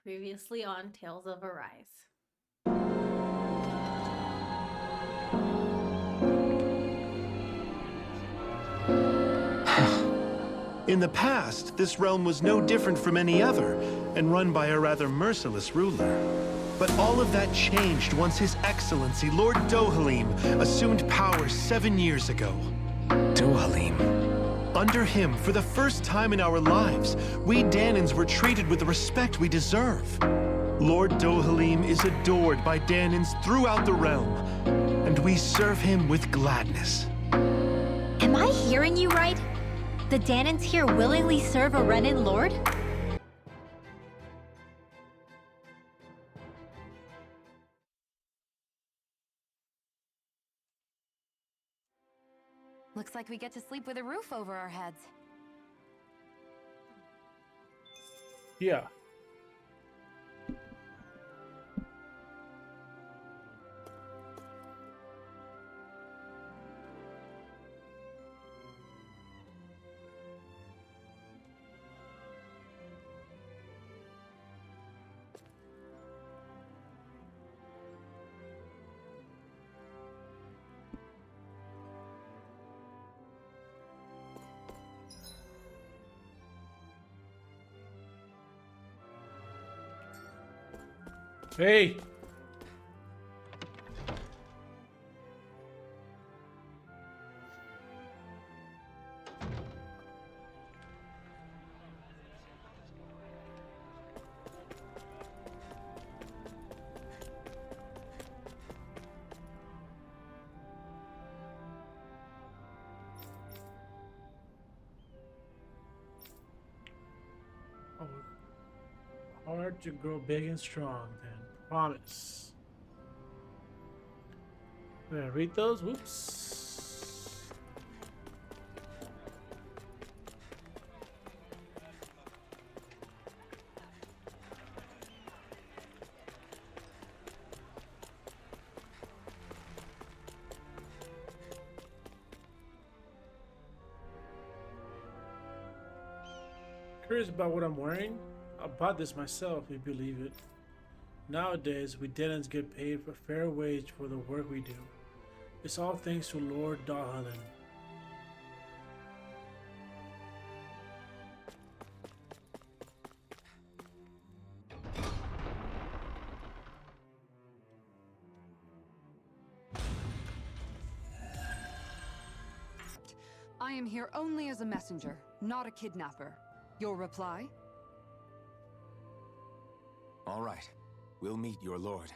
Previously on Tales of Arise. In the past, this realm was no different from any other, and run by a rather merciless ruler. But all of that changed once His Excellency, Lord Dohalim, assumed power 7 years ago. Dohalim? Under him, for the first time in our lives, we Danans were treated with the respect we deserve. Lord Dohalim is adored by Danans throughout the realm, and we serve him with gladness. Am I hearing you right? The Danans here willingly serve a Renan lord? Looks like we get to sleep with a roof over our heads. Yeah. Hey! Oh, hard to grow big and strong, then. Promise. I'm gonna read those. Whoops. Curious about what I'm wearing? I bought this myself, if you believe it. Nowadays, we Danans get paid a fair wage for the work we do. It's all thanks to Lord Dohalim. I am here only as a messenger, not a kidnapper. Your reply? All right. We'll meet your lord.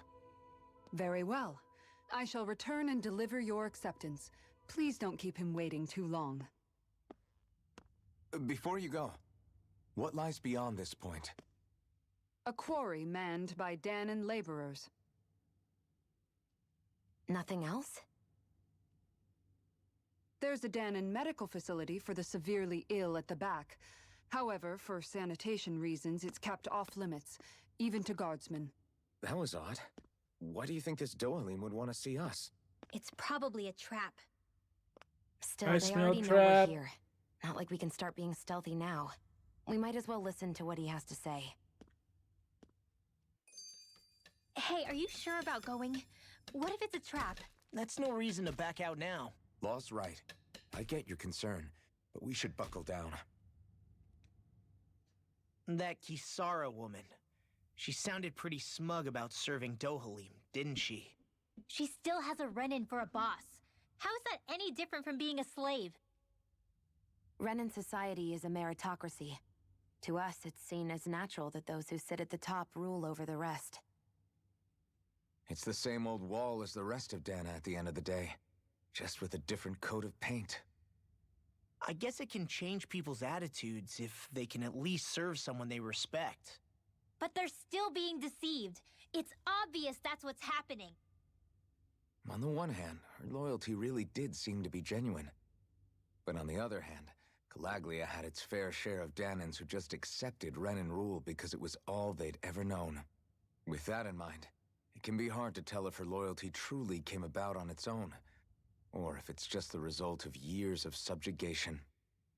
Very well. I shall return and deliver your acceptance. Please don't keep him waiting too long. Before you go, what lies beyond this point? A quarry manned by Danan laborers. Nothing else? There's a Danan medical facility for the severely ill at the back. However, for sanitation reasons, it's kept off limits, even to guardsmen. That was odd. Why do you think this Dohalim would want to see us? It's probably a trap. Still, I they smell already know trap. we're here. Not like we can start being stealthy now. We might as well listen to what he has to say. Hey, are you sure about going? What if it's a trap? That's no reason to back out now. Law's right. I get your concern, but we should buckle down. That Kisara woman. She sounded pretty smug about serving Dohalim, didn't she? She still has a Renan for a boss. How is that any different from being a slave? Renan society is a meritocracy. To us, it's seen as natural that those who sit at the top rule over the rest. It's the same old wall as the rest of Dana at the end of the day, just with a different coat of paint. I guess it can change people's attitudes if they can at least serve someone they respect. But they're still being deceived. It's obvious that's what's happening. On the one hand, her loyalty really did seem to be genuine. But on the other hand, Calaglia had its fair share of Danans who just accepted Renan rule because it was all they'd ever known. With that in mind, it can be hard to tell if her loyalty truly came about on its own, or if it's just the result of years of subjugation.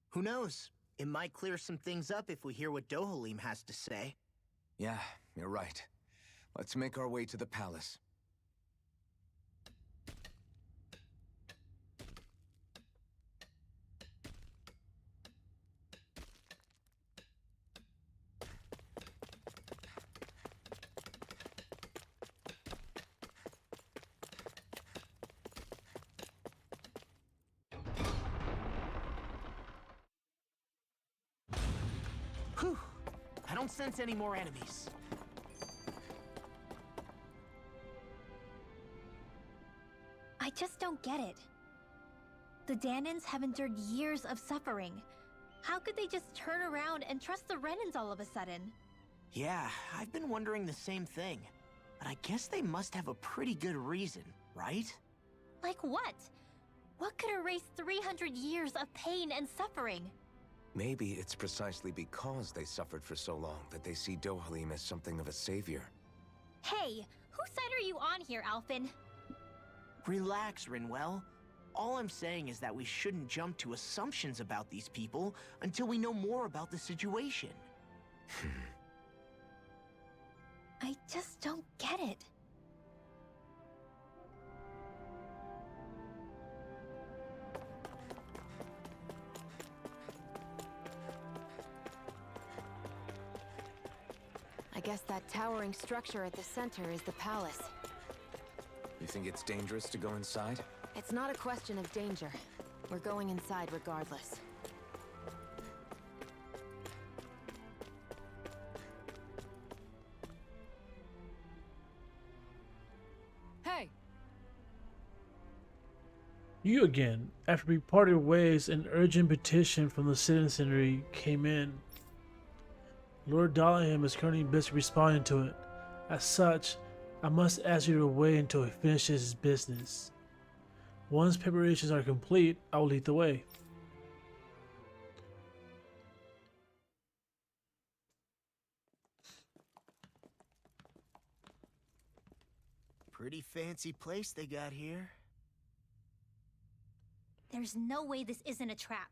Who knows? It might clear some things up if we hear what Dohalim has to say. Yeah, You're right. Let's make our way to the palace. Whew. I don't sense any more enemies. I just don't get it. The Danans have endured years of suffering. How could they just turn around and trust the Renans all of a sudden? Yeah, I've been wondering the same thing. But I guess they must have a pretty good reason, right? Like what? What could erase 300 years of pain and suffering? Maybe it's precisely because they suffered for so long that they see Dohalim as something of a savior. Hey, whose side are you on here, Alphen? Relax, Rinwell. All I'm saying is that we shouldn't jump to assumptions about these people until we know more about the situation. I just don't get it. I guess that towering structure at the center is the palace. You think it's dangerous to go inside? It's not a question of danger. We're going inside regardless. Hey! You again. After we parted ways, an urgent petition from the citizenry came in. Lord Dalahim is currently busy responding to it. As such, I must ask you to wait until he finishes his business. Once preparations are complete, I will lead the way. Pretty fancy place they got here. There's no way this isn't a trap.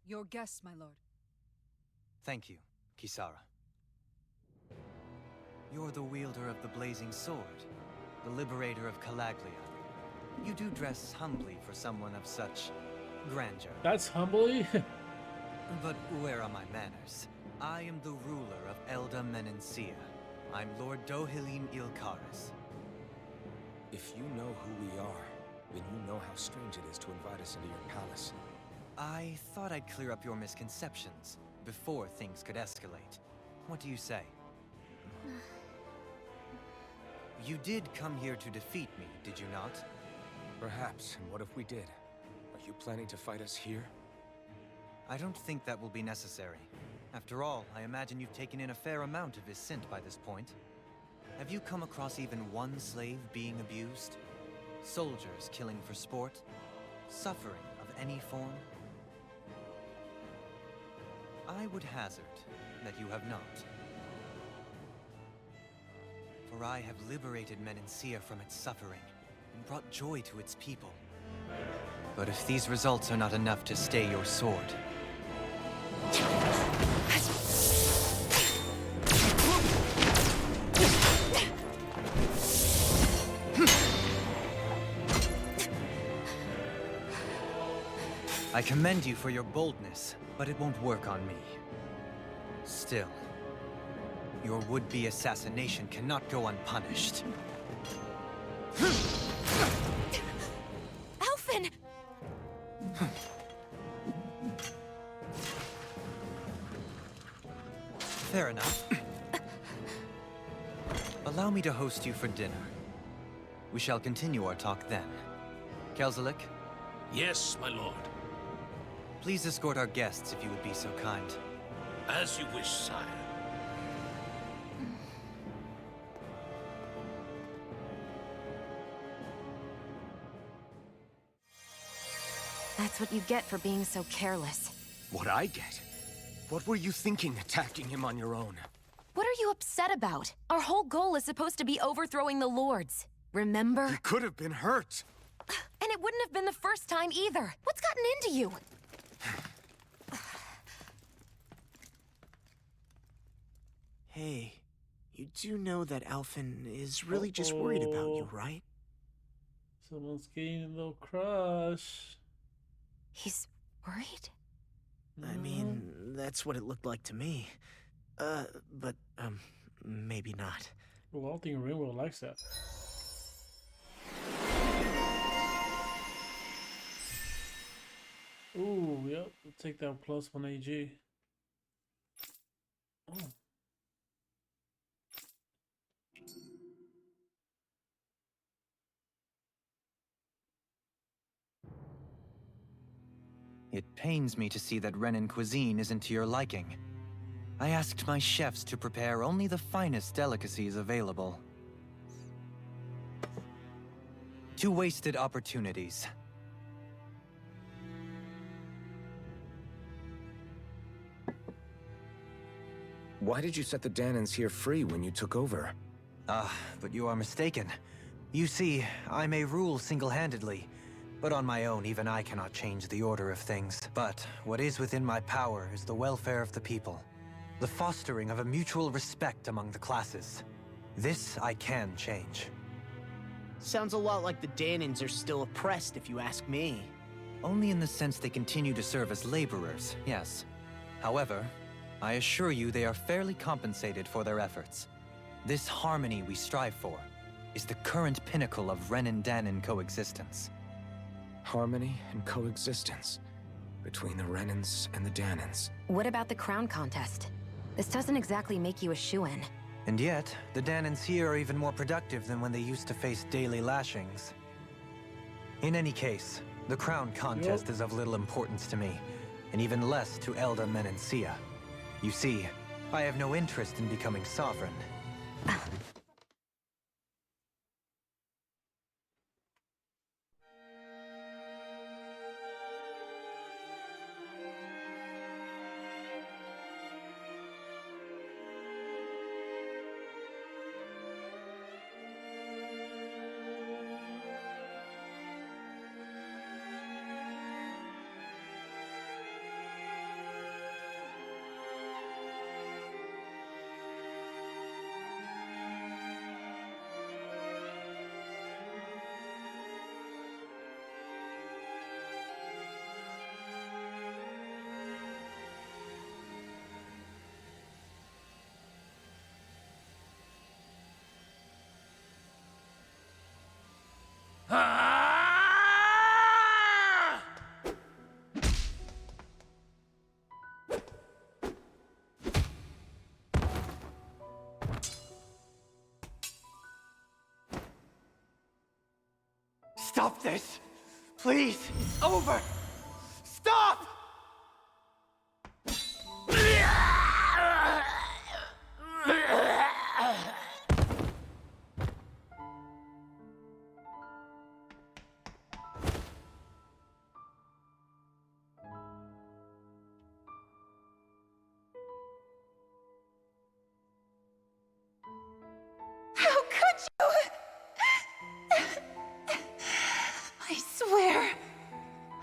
Your guests, my lord. Thank you, Kisara. You're the wielder of the blazing sword, the liberator of Calaglia. You do dress humbly for someone of such grandeur. That's humbly? But where are my manners? I am the ruler of Elda Menencia. I'm Lord Dohalim Ilkaris. If you know who we are, then you know how strange it is to invite us into your palace. I thought I'd clear up your misconceptions before things could escalate. What do you say? You did come here to defeat me, did you not? Perhaps, and what if we did? Are you planning to fight us here? I don't think that will be necessary. After all, I imagine you've taken in a fair amount of his scent by this point. Have you come across even one slave being abused? Soldiers killing for sport? Suffering of any form? I would hazard that you have not. For I have liberated Menencia from its suffering and brought joy to its people. But if these results are not enough to stay your sword... I commend you for your boldness, but it won't work on me. Still, your would-be assassination cannot go unpunished. Alphen! Fair enough. Allow me to host you for dinner. We shall continue our talk then. Kelzelik, Yes, my lord. please escort our guests if you would be so kind. As you wish, sire. That's what you get for being so careless. What I get? What were you thinking attacking him on your own? What are you upset about? Our whole goal is supposed to be overthrowing the Lords. Remember? He could have been hurt. And it wouldn't have been the first time either. What's gotten into you? Hey, you do know that Alphen is really just worried about you, right? Someone's getting a little crush. He's worried? I mean, that's what it looked like to me. But maybe not. Well, I don't think Rainbow likes that. Ooh, yep. We'll take that +1 AG. Oh. It pains me to see that Renin cuisine isn't to your liking. I asked my chefs to prepare only the finest delicacies available. 2 wasted opportunities. Why did you set the Danans here free when you took over? But you are mistaken. You see, I may rule single-handedly, but on my own, even I cannot change the order of things. But what is within my power is the welfare of the people. The fostering of a mutual respect among the classes. This I can change. Sounds a lot like the Danans are still oppressed, if you ask me. Only in the sense they continue to serve as laborers, yes. However, I assure you they are fairly compensated for their efforts. This harmony we strive for is the current pinnacle of Renin-Danan coexistence. Harmony and coexistence between the Renins and the Danans. What about the crown contest? This doesn't exactly make you a Shionne. And yet, the Danans here are even more productive than when they used to face daily lashings. In any case, the crown contest is of little importance to me, and even less to Elda Menencia. You see, I have no interest in becoming sovereign. Stop this! Please! It's over! Stop! How could you?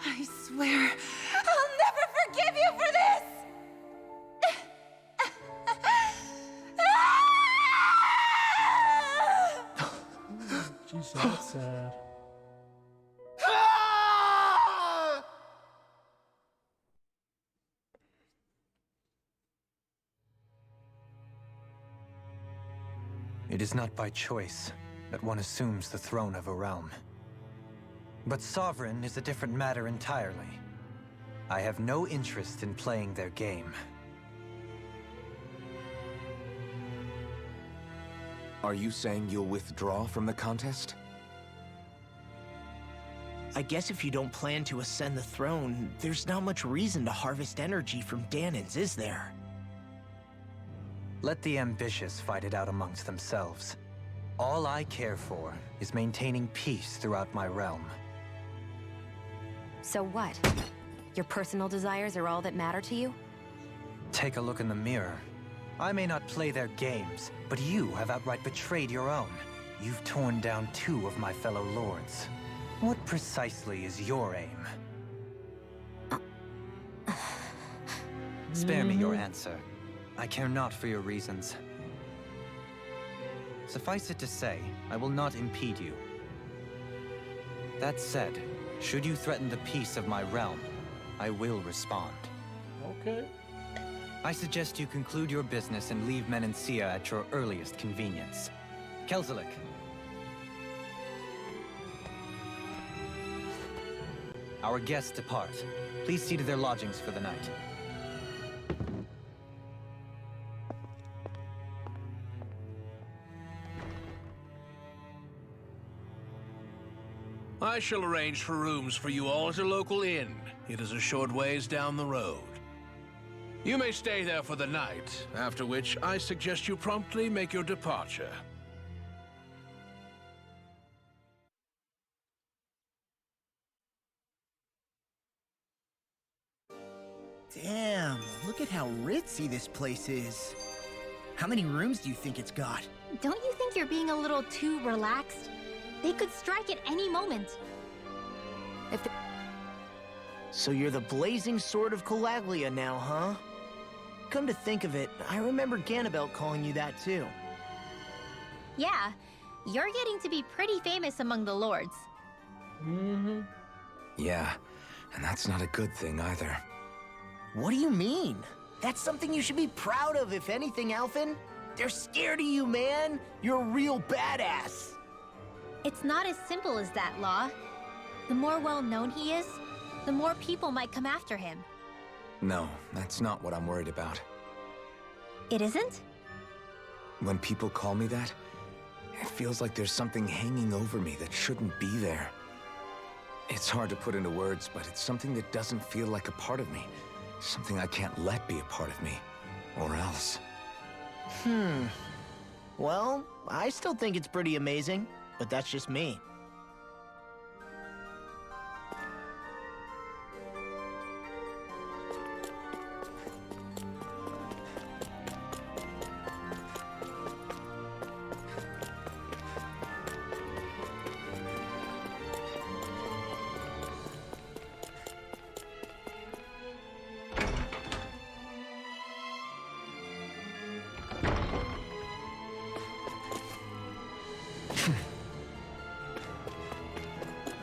I swear, I'll never forgive you for this! She's so sad. It is not by choice that one assumes the throne of a realm. But sovereign is a different matter entirely. I have no interest in playing their game. Are you saying you'll withdraw from the contest? I guess if you don't plan to ascend the throne, there's not much reason to harvest energy from Danans, is there? Let the ambitious fight it out amongst themselves. All I care for is maintaining peace throughout my realm. So what? Your personal desires are all that matter to you? Take a look in the mirror. I may not play their games, but you have outright betrayed your own. You've torn down 2 of my fellow lords. What precisely is your aim? Spare me your answer. I care not for your reasons. Suffice it to say, I will not impede you. That said, should you threaten the peace of my realm, I will respond. Okay. I suggest you conclude your business and leave Menancia at your earliest convenience. Kelzelik. Our guests depart. Please see to their lodgings for the night. I shall arrange for rooms for you all at a local inn. It is a short ways down the road. You may stay there for the night, after which I suggest you promptly make your departure. Damn, look at how ritzy this place is. How many rooms do you think it's got? Don't you think you're being a little too relaxed? They could strike at any moment. So you're the blazing sword of Calaglia now, huh? Come to think of it, I remember Ganabelt calling you that too. Yeah, you're getting to be pretty famous among the lords. Mm-hmm. Yeah, and that's not a good thing either. What do you mean? That's something you should be proud of, if anything, Alphen. They're scared of you, man. You're a real badass. It's not as simple as that, Law. The more well-known he is, the more people might come after him. No, that's not what I'm worried about. It isn't? When people call me that, it feels like there's something hanging over me that shouldn't be there. It's hard to put into words, but it's something that doesn't feel like a part of me. Something I can't let be a part of me. Or else. Well, I still think it's pretty amazing, but that's just me.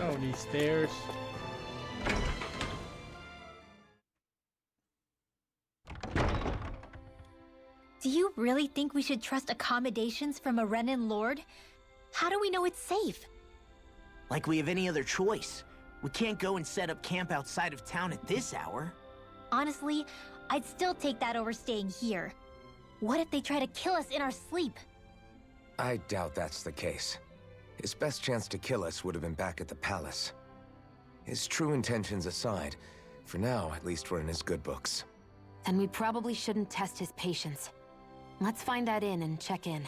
Oh, these stairs. Do you really think we should trust accommodations from a Renan lord? How do we know it's safe? Like we have any other choice. We can't go and set up camp outside of town at this hour. Honestly, I'd still take that over staying here. What if they try to kill us in our sleep? I doubt that's the case. His best chance to kill us would have been back at the palace. His true intentions aside, for now, at least we're in his good books. Then we probably shouldn't test his patience. Let's find that inn and check in.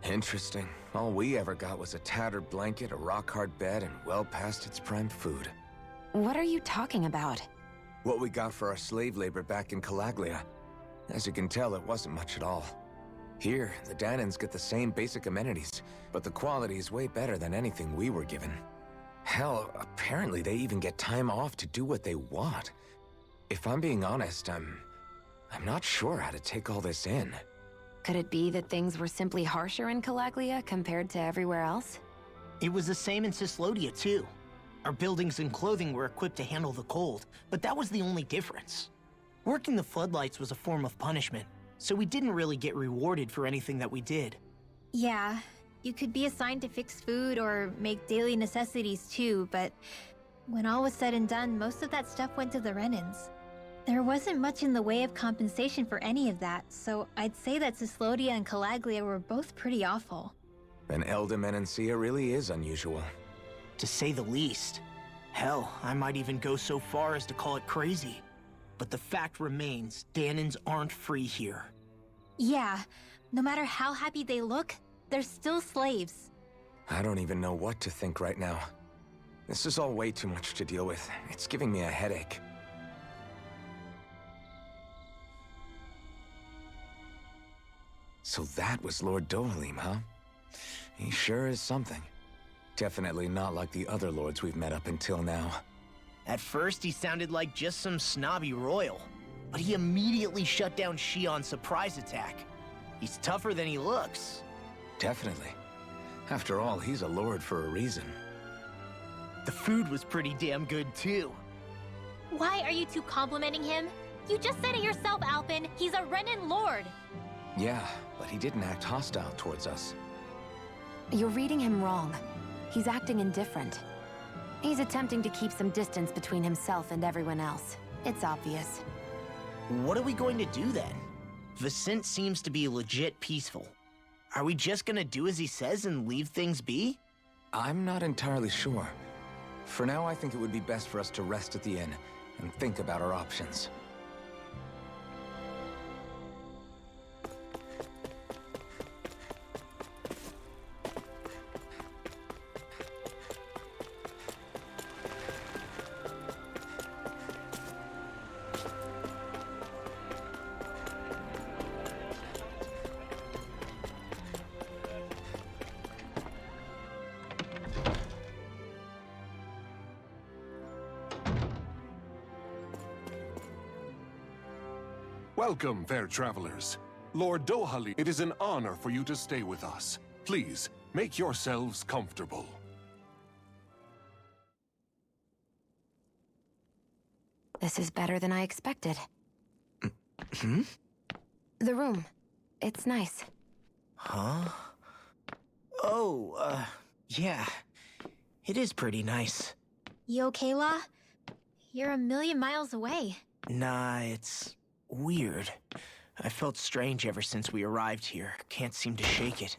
Interesting. All we ever got was a tattered blanket, a rock-hard bed, and well past its prime food. What are you talking about? What we got for our slave labor back in Calaglia. As you can tell, it wasn't much at all. Here, the Danans get the same basic amenities, but the quality is way better than anything we were given. Hell, apparently they even get time off to do what they want. If I'm being honest, I'm not sure how to take all this in. Could it be that things were simply harsher in Calaglia compared to everywhere else? It was the same in Cislodia, too. Our buildings and clothing were equipped to handle the cold, but that was the only difference. Working the floodlights was a form of punishment, so we didn't really get rewarded for anything that we did. Yeah, you could be assigned to fix food or make daily necessities too, but when all was said and done, most of that stuff went to the Renans. There wasn't much in the way of compensation for any of that, so I'd say that Cislodia and Calaglia were both pretty awful. And Elda Menancia really is unusual. To say the least. Hell, I might even go so far as to call it crazy. But the fact remains, Danans aren't free here. Yeah, no matter how happy they look, they're still slaves. I don't even know what to think right now. This is all way too much to deal with. It's giving me a headache. So that was Lord Dohalim, huh? He sure is something. Definitely not like the other lords we've met up until now. At first, he sounded like just some snobby royal, but he immediately shut down Shionne's surprise attack. He's tougher than he looks. Definitely. After all, he's a lord for a reason. The food was pretty damn good, too. Why are you two complimenting him? You just said it yourself, Alphen. He's a Renin lord. Yeah, but he didn't act hostile towards us. You're reading him wrong. He's acting indifferent. He's attempting to keep some distance between himself and everyone else. It's obvious. What are we going to do then? Vicent seems to be legit peaceful. Are we just gonna do as he says and leave things be? I'm not entirely sure. For now, I think it would be best for us to rest at the inn and think about our options. Welcome, fair travelers. Lord Dohalim, it is an honor for you to stay with us. Please, make yourselves comfortable. This is better than I expected. Hmm? The room. It's nice. Huh? Oh, yeah. It is pretty nice. You okay, La? You're a million miles away. Nah, it's weird. I felt strange ever since we arrived here. Can't seem to shake it.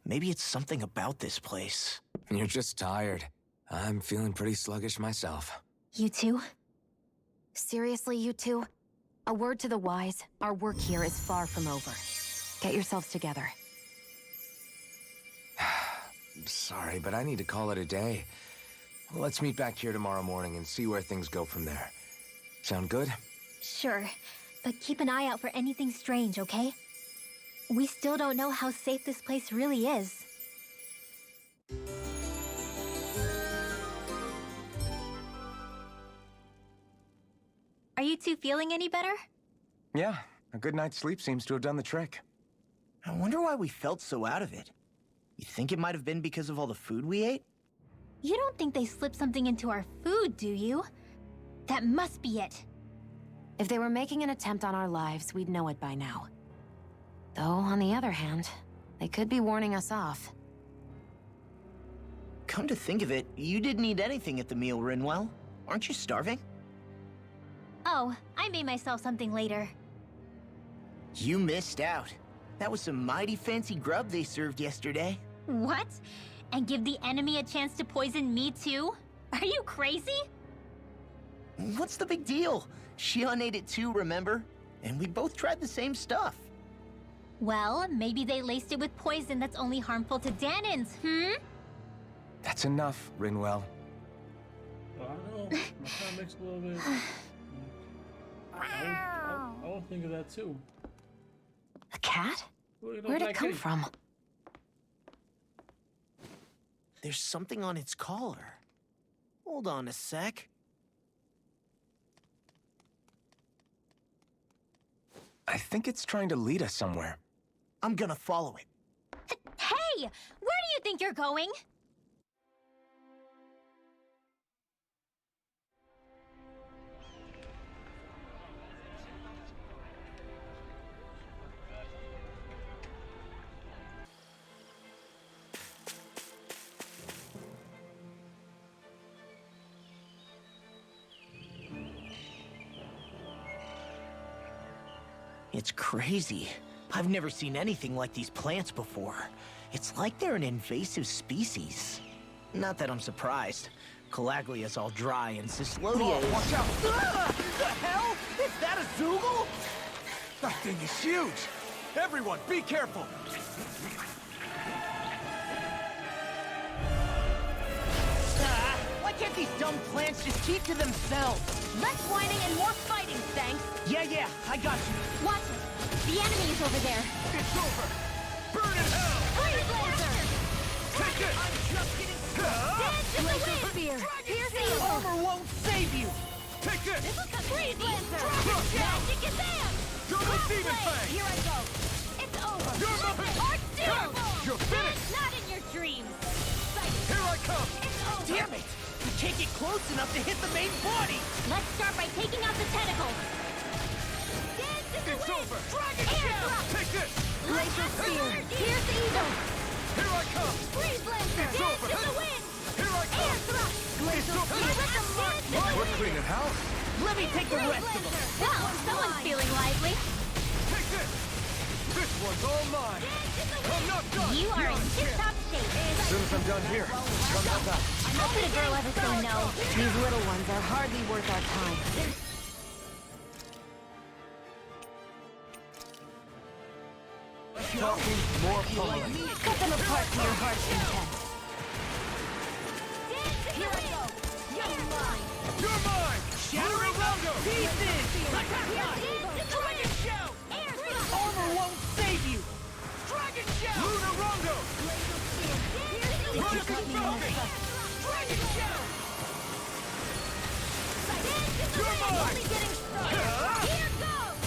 Maybe it's something about this place. You're just tired. I'm feeling pretty sluggish myself. You too? Seriously, you two? A word to the wise, our work here is far from over. Get yourselves together. Sorry, but I need to call it a day. Let's meet back here tomorrow morning and see where things go from there. Sound good? Sure, but keep an eye out for anything strange, okay? We still don't know how safe this place really is. Are you two feeling any better? Yeah, a good night's sleep seems to have done the trick. I wonder why we felt so out of it. You think it might have been because of all the food we ate? You don't think they slipped something into our food, do you? That must be it. If they were making an attempt on our lives, we'd know it by now. Though, on the other hand, they could be warning us off. Come to think of it, you didn't eat anything at the meal, Rinwell. Aren't you starving? Oh, I made myself something later. You missed out. That was some mighty fancy grub they served yesterday. What? And give the enemy a chance to poison me too? Are you crazy? What's the big deal? Shionne ate it too, remember? And we both tried the same stuff. Well, maybe they laced it with poison that's only harmful to Danins, That's enough, Rinwell. Well, I know. My time makes a little bit. I would think of that too. A cat? Well, you know, Where'd it Black come Kitty. from? There's something on its collar. Hold on a sec. I think it's trying to lead us somewhere. I'm gonna follow it. Hey! Where do you think you're going? It's crazy. I've never seen anything like these plants before. It's like they're an invasive species. Not that I'm surprised. Calaglia's all dry and Cyslodia is... Watch out! Ah! The hell? Is that a Zoogle? That thing is huge! Everyone, be careful! Why can't these dumb plants just keep to themselves. Less whining and more fighting, thanks. Yeah, I got you. Watch it. The enemy is over there. It's over! Burn in hell! Freeze laser! Take it! I'm just getting Laser spear. Pierce evil. Armor won't save you. Take this! Freeze laser. Crush it! Magic Kazam. Double demon Blade. fang! Here I go. It's over. You're nothing! Art doom. You're finished! Not in your dreams. Here I come! It's over. Damn it! We can't get close enough to hit the main body. Let's start by taking out the tentacles. It's over! Dragon shell. Take this! Laser spear. Pierce evil. Here I come! Freeze laser. It's Dance over. in the wind. Here I Air come! thrust. It's over! Let the mark to the We're wind. cleaning house! Let me take the rest of them. Well, someone's feeling lively. Take this! This one's all mine! I'm not done! You are in tip-top shape. As soon as I'm done here, come out back. How could a girl ever say no? These little ones are hardly worth our time. Talking more polite. Cut them apart to your heart's content. Here I go. You're mine. You're mine! Shattering Rongo! pieces. Dragon Shell! Armor won't save you. Dragon Shell! Lunar Rongo! Rising Falcon! Dragon Shell! You're mine! Here goes.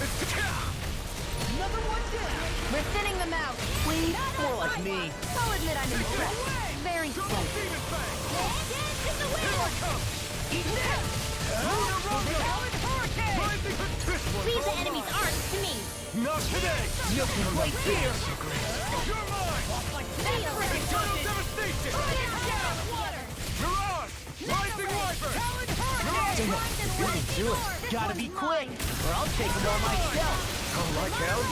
Another one down. We're thinning them out. Please, more like me. I'll admit I'm impressed. Very Double safe. demon fang! Here I come! Eat this. Lunar Rongo! Rising this one's Leave the all enemy's mine. arms to me. Not today! You can play fear. You're mine! Total devastation! Mirage! Rising Viper! Damn it. Really do it. Gotta be quick, or I'll take them all myself. Come like hell!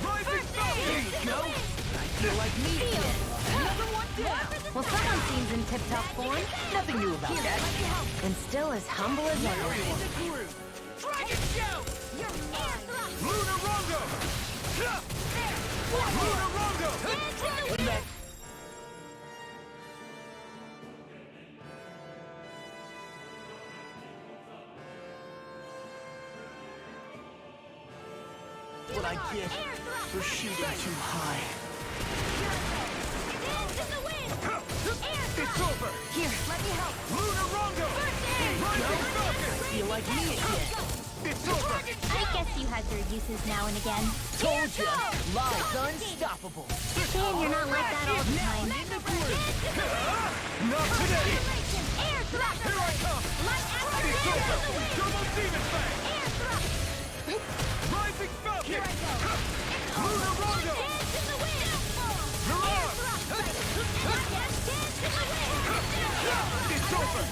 Rising There Falcon! you go. I feel like me again. Another one down. Well, someone seems in tip-top form. Nothing new about that. And still as humble as ever. Dragon Shell! Lunar Rongo! Lunar Rongo! What I get for shooting too high. It's over! Here, let me help. Lunar Rongo! Rising Falcon! Feel like me again. It's over! I guess you had your uses now and again. Told ya. Live's unstoppable. Shame you're not like that all the time. Not today! Air thrust! Here I come! It's over! Double demon fang! Air thrust! Rising Falcon! Here I go. Lunar Rongo! Mirage! It's over!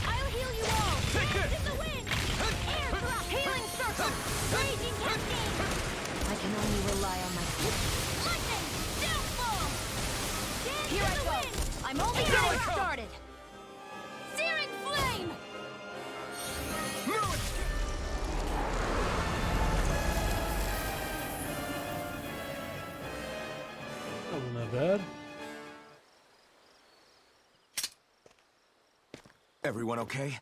I'll heal you all. Take this! In the wind. Air thrust. Healing circle. Raging cascade. I can only rely on my lightning. Downfall. Here I go. I'm only getting started. Searing flame. No escape! That was not bad. Everyone okay?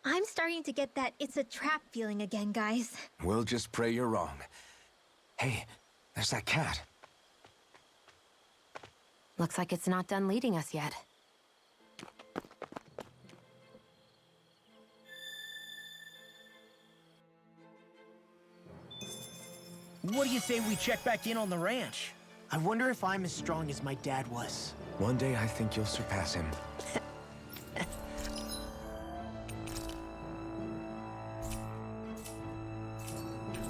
I'm starting to get that it's a trap feeling again, guys. We'll just pray you're wrong. Hey, there's that cat. Looks like it's not done leading us yet. What do you say we check back in on the ranch? I wonder if I'm as strong as my dad was. One day I think you'll surpass him.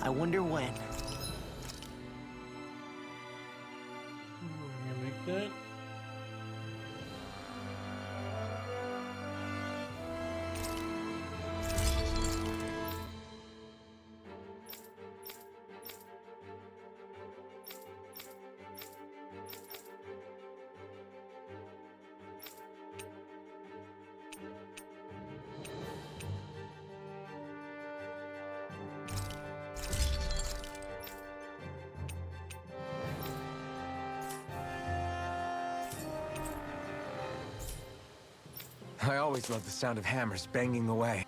I wonder when. I'm gonna make that. I always love the sound of hammers banging away.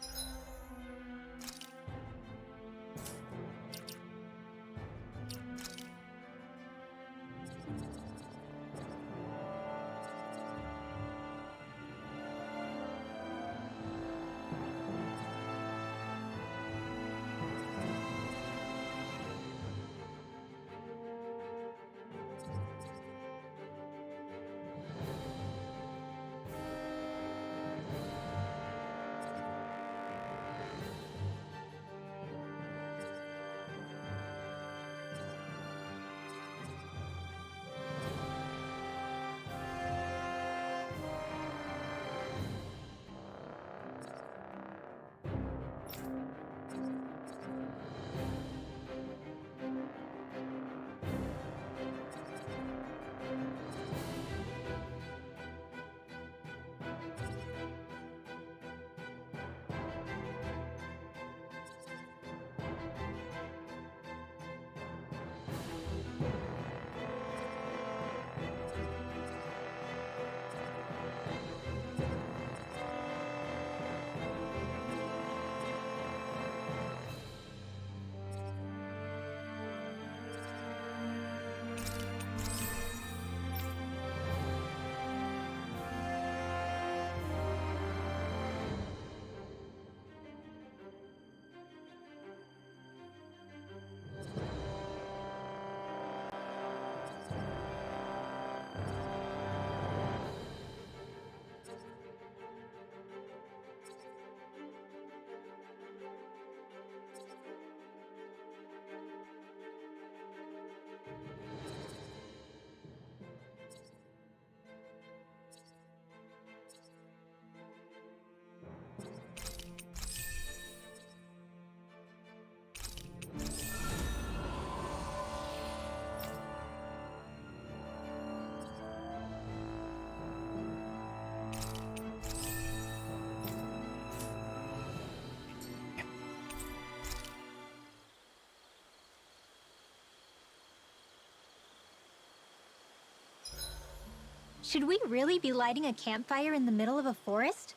Should we really be lighting a campfire in the middle of a forest?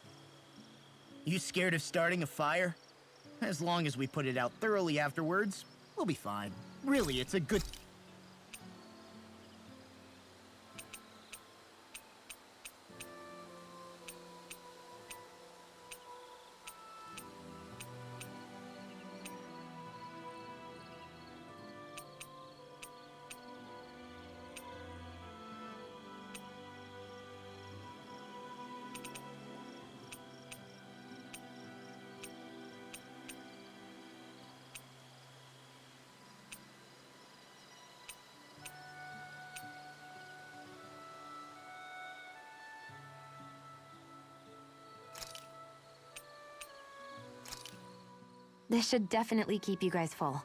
You scared of starting a fire? As long as we put it out thoroughly afterwards, we'll be fine. Really, it's a good... This should definitely keep you guys full.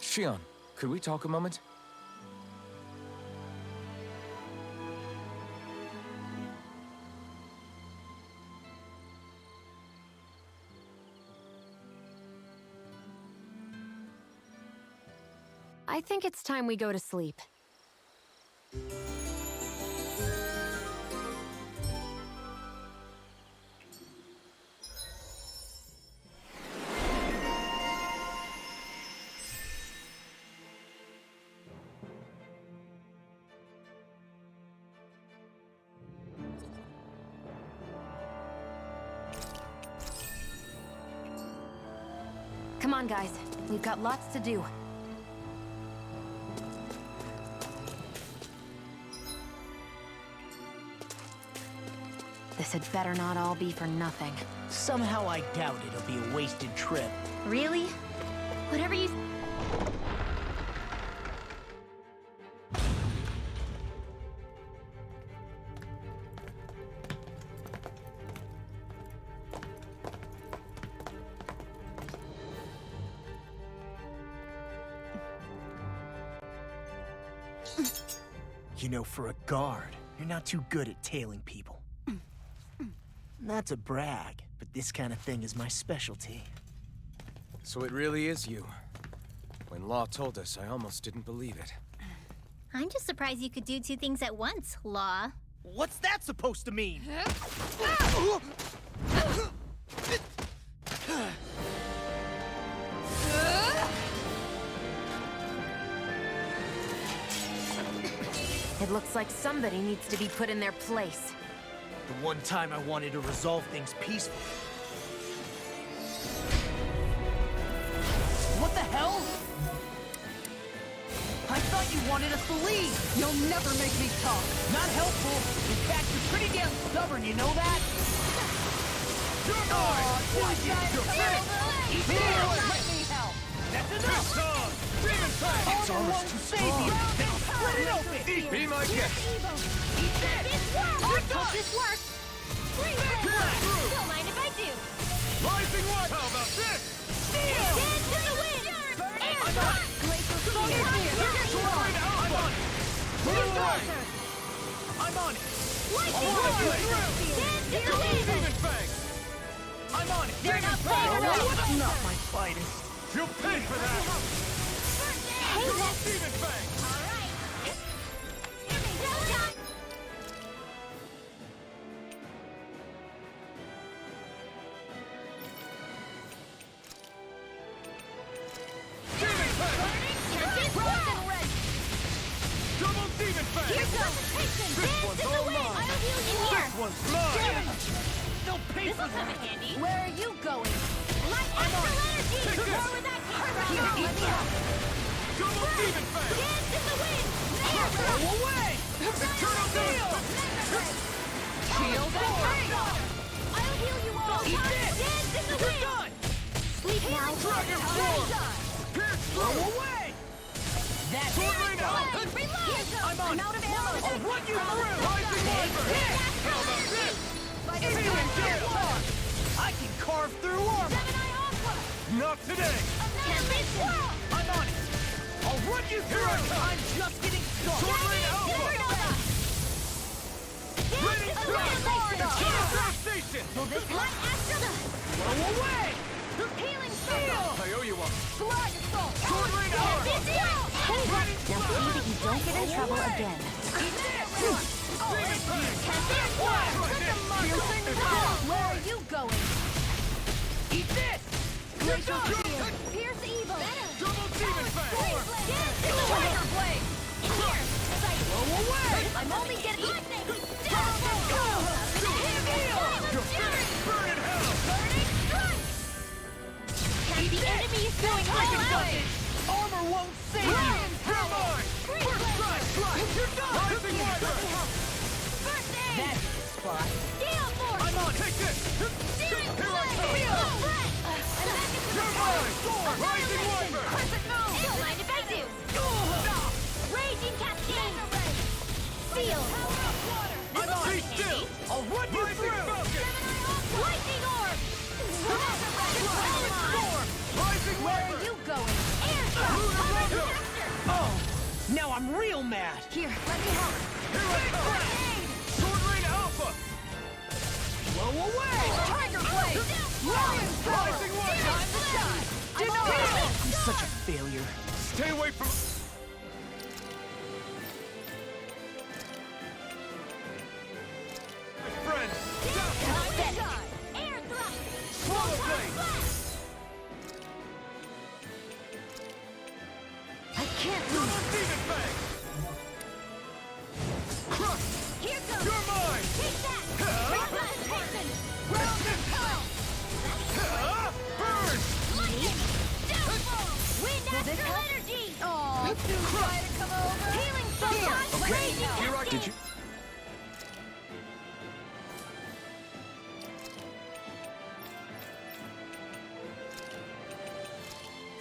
Shionne, could we talk a moment? I think it's time we go to sleep. Come on, guys. We've got lots to do. This had better not all be for nothing. Somehow I doubt it'll be a wasted trip. Really? Whatever you... You know, for a guard, you're not too good at tailing people. Not to brag, but this kind of thing is my specialty. So it really is you. When Law told us, I almost didn't believe it. I'm just surprised you could do two things at once, Law. What's that supposed to mean? It looks like somebody needs to be put in their place. The one time I wanted to resolve things peacefully. What the hell? I thought you wanted us to leave! You'll never make me talk! Not helpful! In fact, you're pretty damn stubborn, you know that? Let me help! That's enough! It's almost too save you! Then split it open! Be my guest! Eat this! Hope this works! Don't mind if I do! Rising Watch! How about this? Steal! Dance in the wind! Air I'm shot! on it! I'm on it! Lightning blade! Dance in the wind! I'm on it! They're not playing enough! Not my finest. You'll pay for that! Hey, let's... Demon Fang! All right. Demon Fang! Double Demon Fang! Here goes! This one's all mine! I'll heal you here! This one's mine! They'll pay This'll for come that. in handy. Where are you going? My I'm on astral it. energy! Take this. More where that came from! Here, eat that. Double Demon Fang! Dance in the wind! Air Go away! Eternal Death! Shield forward! I'll heal you all! Eat this. Dance in the You're wind! done! Sleep now! Dragon Form! Pierce Go through! away! That's Sword it! Rain out! Reload! I'm on it! out of ammo! I'll run you through! Rising Wyvern! Hit! How about this? Feeling good! I can carve through armor! Not today! I'm on it! I'll run you through! I'm just getting started! Sword Rain Alpha! Ready to Genesis Station! Go away! Healing Steal! I owe you one. Flag assault! Sword Rain Alpha! Now see that you don't get in trouble again. Demon Fang! Where are you going? Eat this! Glacial Spear! Pierce evil! Double Demon Fang! Tiger Blade! In here! Sight! Go away! I'm only getting lightning! Burn in hell! Burning strike! The enemy is going all out! Armor won't save you! You're mine! First strike! You're done! Rising Wyvern! First aid! That's the spot! Gale Force! I'm on it! Take this! Steering Here I come! You're mine! Rising Wyvern! Perfect move! Don't mind if I do! Raging Cascade! Seal! I'm on Be it! still! I'll run you Rising through! Falcon! Lightning Orb! Rising Where Wyvern! are you going? Air shot! Lunar Rondo! Oh! Now I'm real mad! Here, let me help! Here I come! Sword Rain Alpha! Blow away! Tiger Blade! Rising Wyvern! I'm such a failure. Stay away from... My friend! Air thrust! Swallow Blade! I can't Double lose! Demon Fang! Crush! Here goes! You're mine! Take that! Resuscitation! Round and pound! Burn! Lightning! Downfall! Wind astral energy! Aw, too shy to come over! Healing photon! Raging Here I did you...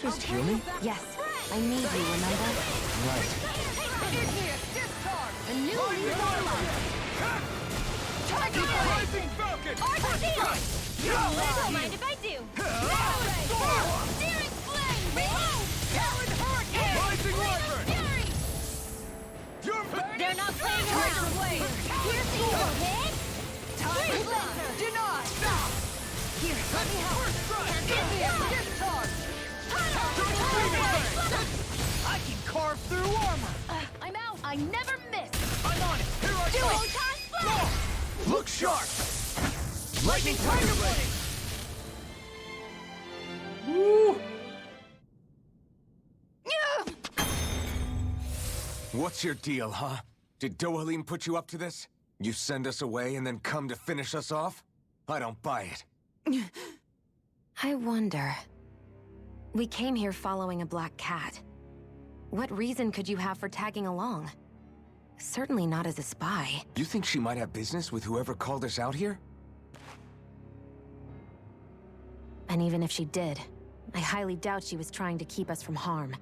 Just heal me? Yes, I need you, remember? Right. Igneous discard! A new Rising lease on life! Wyvern! Tiger Blade! Rising Falcon! Archfield! Don't mind if I do! Steering flame! Talon hurricane! Rising Wyvern! Fury! You're... They're not playing around! Pierce evil! Hit! Time Laser! Denied! Let me help! Give me a stiff charge! I can carve through armor! I'm out! I never miss! I'm on it! Here I go! Look sharp! Lightning Tiger Blade! Woo! What's your deal, huh? Did Dohalim put you up to this? You send us away and then come to finish us off? I don't buy it. I wonder... We came here following a black cat. What reason could you have for tagging along? Certainly not as a spy. You think she might have business with whoever called us out here? And even if she did, I highly doubt she was trying to keep us from harm.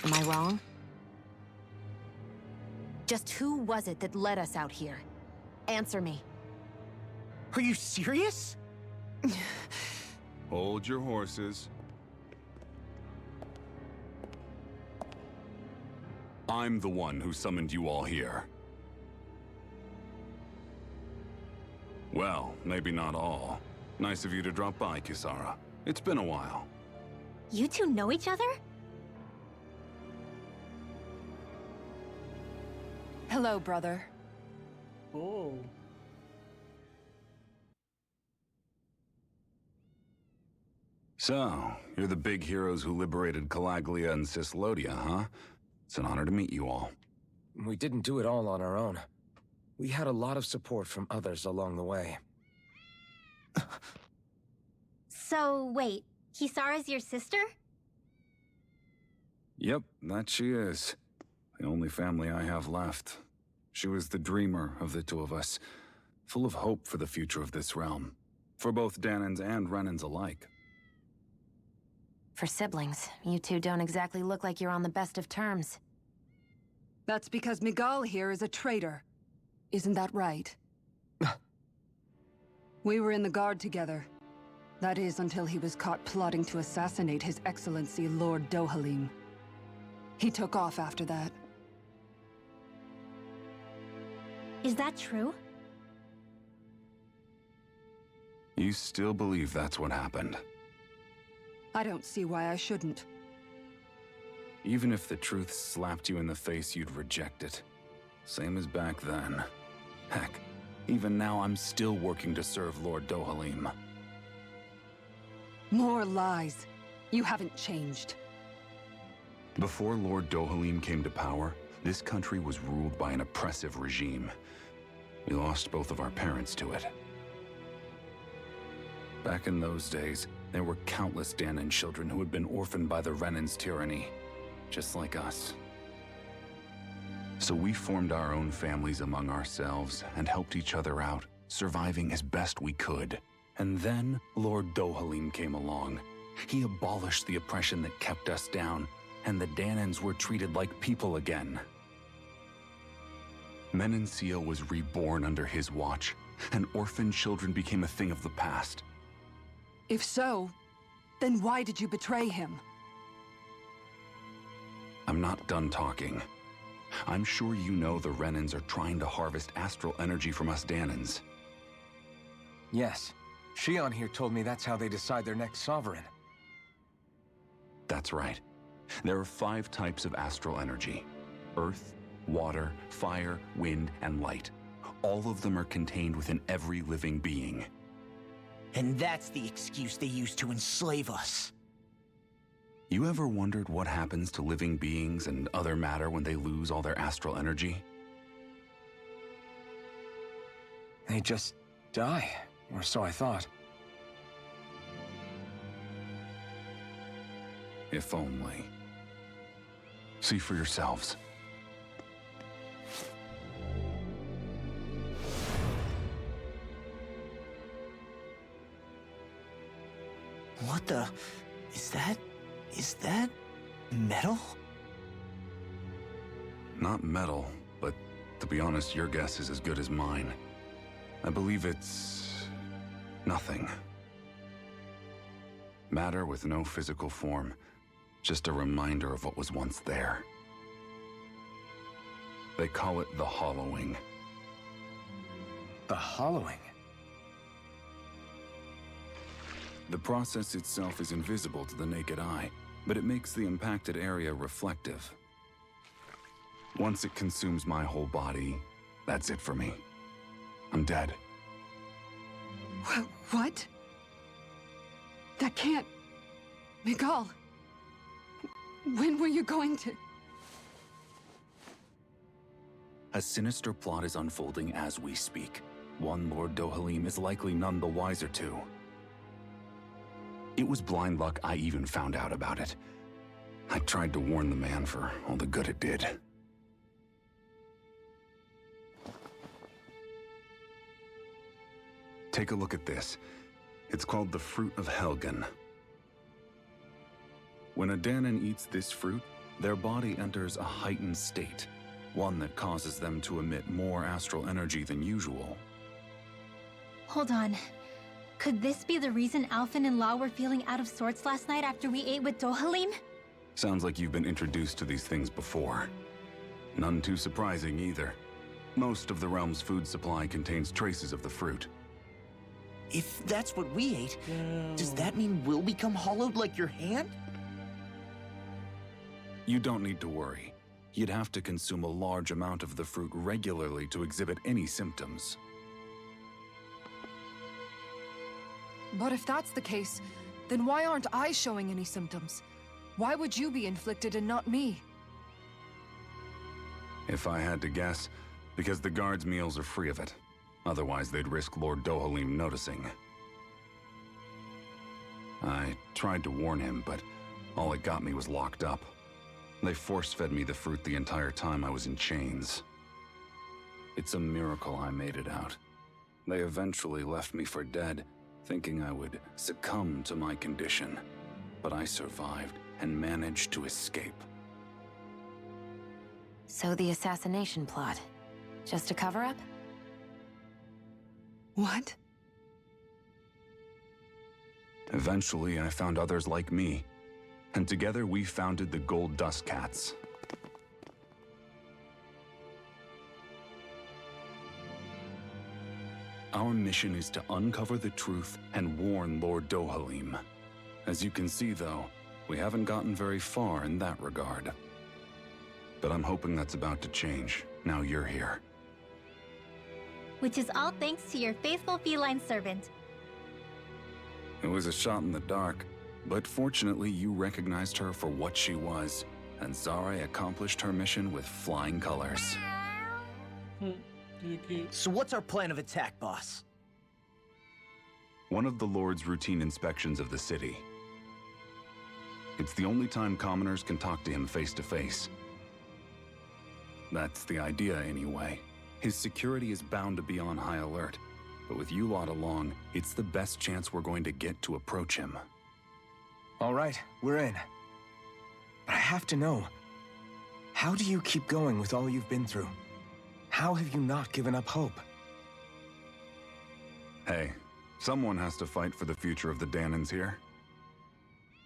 Am I wrong? Just who was it that led us out here? Answer me. Are you serious? Hold your horses. I'm the one who summoned you all here. Well, maybe not all. Nice of you to drop by, Kisara. It's been a while. You two know each other? Hello, brother. Oh. So, you're the big heroes who liberated Calaglia and Cislodia, huh? It's an honor to meet you all. We didn't do it all on our own. We had a lot of support from others along the way. So, wait, Kisara's your sister? Yep, that she is. The only family I have left. She was the dreamer of the two of us, full of hope for the future of this realm. For both Danans and Renans alike. For siblings, you two don't exactly look like you're on the best of terms. That's because Miguel here is a traitor. Isn't that right? We were in the Guard together. That is, until he was caught plotting to assassinate His Excellency Lord Dohalim. He took off after that. Is that true? You still believe that's what happened? I don't see why I shouldn't. Even if the truth slapped you in the face, you'd reject it. Same as back then. Heck, even now I'm still working to serve Lord Dohalim. More lies. You haven't changed. Before Lord Dohalim came to power, this country was ruled by an oppressive regime. We lost both of our parents to it. Back in those days, there were countless Danan children who had been orphaned by the Renan's tyranny, just like us. So we formed our own families among ourselves and helped each other out, surviving as best we could. And then Lord Dohalim came along. He abolished the oppression that kept us down, and the Danans were treated like people again. Menancia was reborn under his watch, and orphaned children became a thing of the past. If so, then why did you betray him? I'm not done talking. I'm sure you know the Renans are trying to harvest astral energy from us Danans. Yes. Shionne here told me that's how they decide their next sovereign. That's right. There are 5 types of astral energy. Earth, water, fire, wind, and light. All of them are contained within every living being. And that's the excuse they use to enslave us. You ever wondered what happens to living beings and other matter when they lose all their astral energy? They just die, or so I thought. If only. See for yourselves. What the... Is that metal? Not metal, but to be honest, your guess is as good as mine. I believe it's... nothing. Matter with no physical form. Just a reminder of what was once there. They call it the hollowing. The hollowing? The process itself is invisible to the naked eye, but it makes the impacted area reflective. Once it consumes my whole body, that's it for me. I'm dead. What? That can't... Miguel, when were you going to... A sinister plot is unfolding as we speak. One Lord Dohalim is likely none the wiser to. It was blind luck I even found out about it. I tried to warn the man for all the good it did. Take a look at this. It's called the Fruit of Helgen. When a Danon eats this fruit, their body enters a heightened state, one that causes them to emit more astral energy than usual. Hold on. Could this be the reason Alphen and Lao were feeling out of sorts last night after we ate with Dohalim? Sounds like you've been introduced to these things before. None too surprising either. Most of the realm's food supply contains traces of the fruit. If that's what we ate, does that mean we'll become hollowed like your hand? You don't need to worry. You'd have to consume a large amount of the fruit regularly to exhibit any symptoms. But if that's the case, then why aren't I showing any symptoms? Why would you be inflicted and not me? If I had to guess, because the guards' meals are free of it. Otherwise, they'd risk Lord Dohalim noticing. I tried to warn him, but all it got me was locked up. They force-fed me the fruit the entire time I was in chains. It's a miracle I made it out. They eventually left me for dead, thinking I would succumb to my condition. But I survived and managed to escape. So the assassination plot, just a cover-up? What? Eventually, I found others like me, and together we founded the Gold Dust Cats. Our mission is to uncover the truth and warn Lord Dohalim. As you can see, though, we haven't gotten very far in that regard. But I'm hoping that's about to change, now you're here. Which is all thanks to your faithful feline servant. It was a shot in the dark, but fortunately you recognized her for what she was, and Zare accomplished her mission with flying colors. So what's our plan of attack, boss? One of the Lord's routine inspections of the city. It's the only time commoners can talk to him face to face. That's the idea, anyway. His security is bound to be on high alert, but with you lot along, it's the best chance we're going to get to approach him. All right, we're in. But I have to know, how do you keep going with all you've been through? How have you not given up hope? Hey, someone has to fight for the future of the Danons here.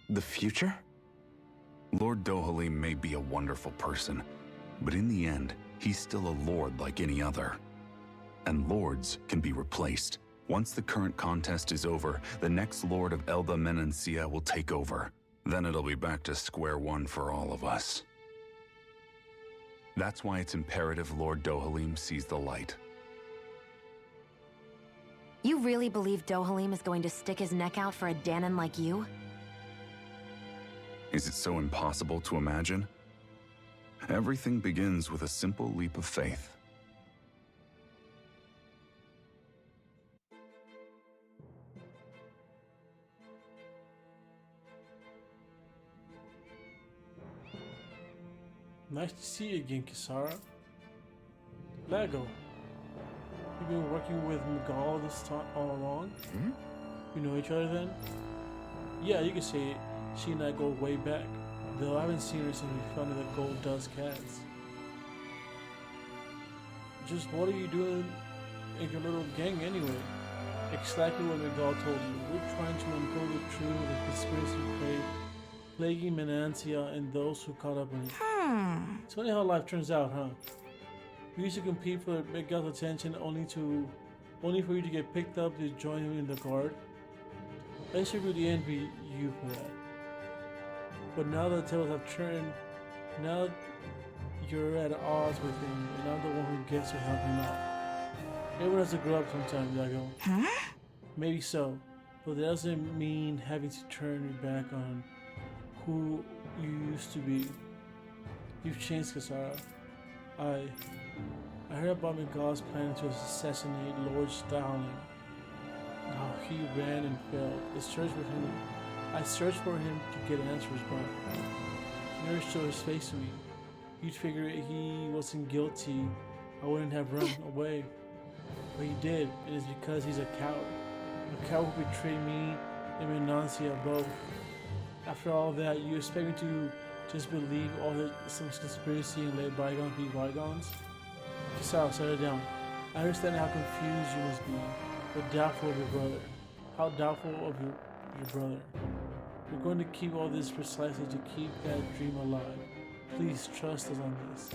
The future? Lord Dohalim may be a wonderful person, but in the end, he's still a lord like any other. And lords can be replaced. Once the current contest is over, the next lord of Elba Menancia will take over. Then it'll be back to square one for all of us. That's why it's imperative Lord Dohalim sees the light. You really believe Dohalim is going to stick his neck out for a Danon like you? Is it so impossible to imagine? Everything begins with a simple leap of faith. Nice to see you again, Kisara. Lego. You've been working with Miguel this time all along? You know each other then? Yeah, you can say she and I go way back. Though I haven't seen her since we founded the Gold Dust Cats. Just what are you doing in your little gang anyway? Exactly what Miguel told you. We're trying to uncover the truth of the conspiracy plaguing Menancia and those who caught up in it. It's funny how life turns out, huh? We used to compete for Miguel's attention only for you to get picked up to join him in the guard. I should really envy you for that. But now that the tables have turned, now you're at odds with him, and I'm the one who gets to help him out. Everyone has to grow up sometimes, Yago. Huh? Maybe so, but that doesn't mean having to turn your back on who you used to be. You've changed, Kasara. I heard about Miguel's plan to assassinate Lord Stalin. How he ran and failed. I searched for him to get answers, but he never showed his face to me. You'd figure he wasn't guilty, I wouldn't have run away. But he did, and it's because he's a coward. A coward who betrayed me and Menancia both. After all that, you expect me to just believe all the some conspiracy and let bygones be bygones? Sal, settle down. I understand how confused you must be, but doubtful of your brother. How doubtful of your brother. We're going to keep all this precisely to keep that dream alive. Please trust us on this.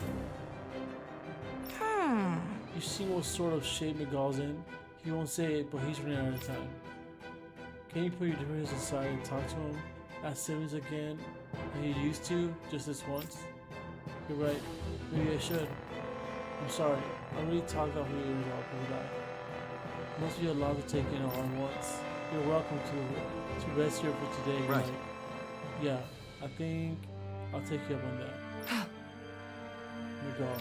You see what sort of shape Miguel's in? He won't say it, but he's running out of time. Can you put your differences aside and talk to him? As siblings again, like you used to, just this once? You're right. Maybe I should. I'm sorry. I really talked off your ears off over that. Must be a lot to take in all at once. You're welcome to rest here for today. Right. Like, yeah, I think I'll take you up on that. Miguel.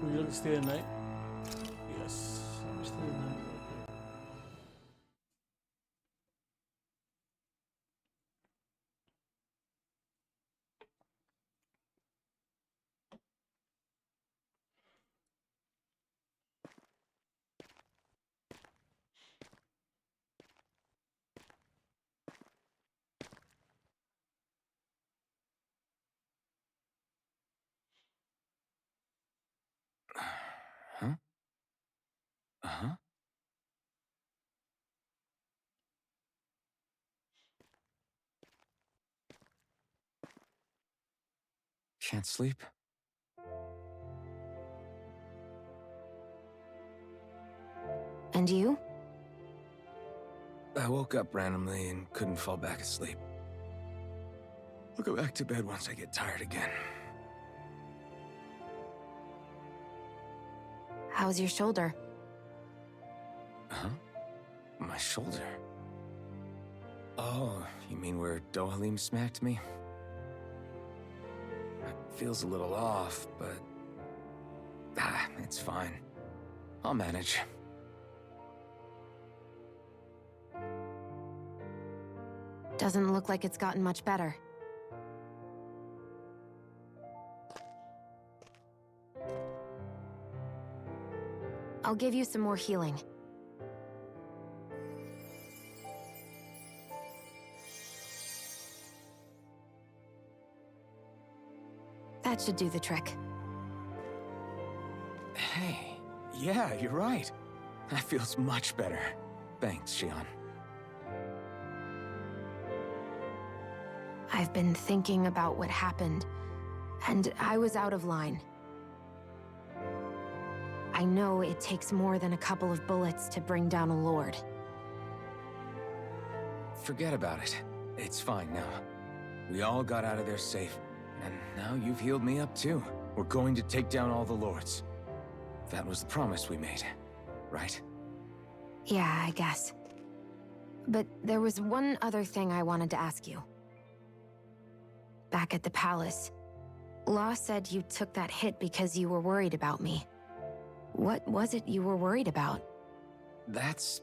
Would you like to stay the night? Yes. Let me stay the night real quick. Huh? Uh-huh. Can't sleep? And you? I woke up randomly and couldn't fall back asleep. I'll go back to bed once I get tired again. How's your shoulder? Huh? My shoulder? Oh, you mean where Dohalim smacked me? It feels a little off, but... it's fine. I'll manage. Doesn't look like it's gotten much better. I'll give you some more healing. That should do the trick. Hey, yeah, you're right. That feels much better. Thanks, Shionne. I've been thinking about what happened, and I was out of line. I know it takes more than a couple of bullets to bring down a lord. Forget about it. It's fine now. We all got out of there safe, and now you've healed me up too. We're going to take down all the lords. That was the promise we made, right? Yeah, I guess. But there was one other thing I wanted to ask you. Back at the palace, Law said you took that hit because you were worried about me. What was it you were worried about? That's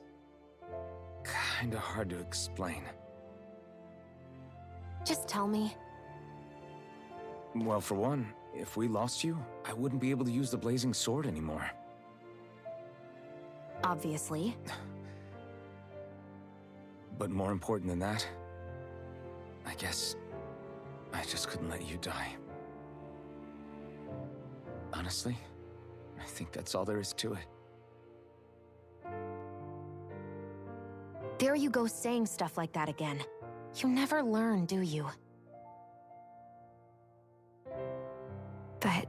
kinda hard to explain. Just tell me. Well, for one, if we lost you, I wouldn't be able to use the blazing sword anymore. Obviously. But more important than that, I guess I just couldn't let you die. Honestly, I think that's all there is to it. There you go saying stuff like that again. You never learn, do you? But...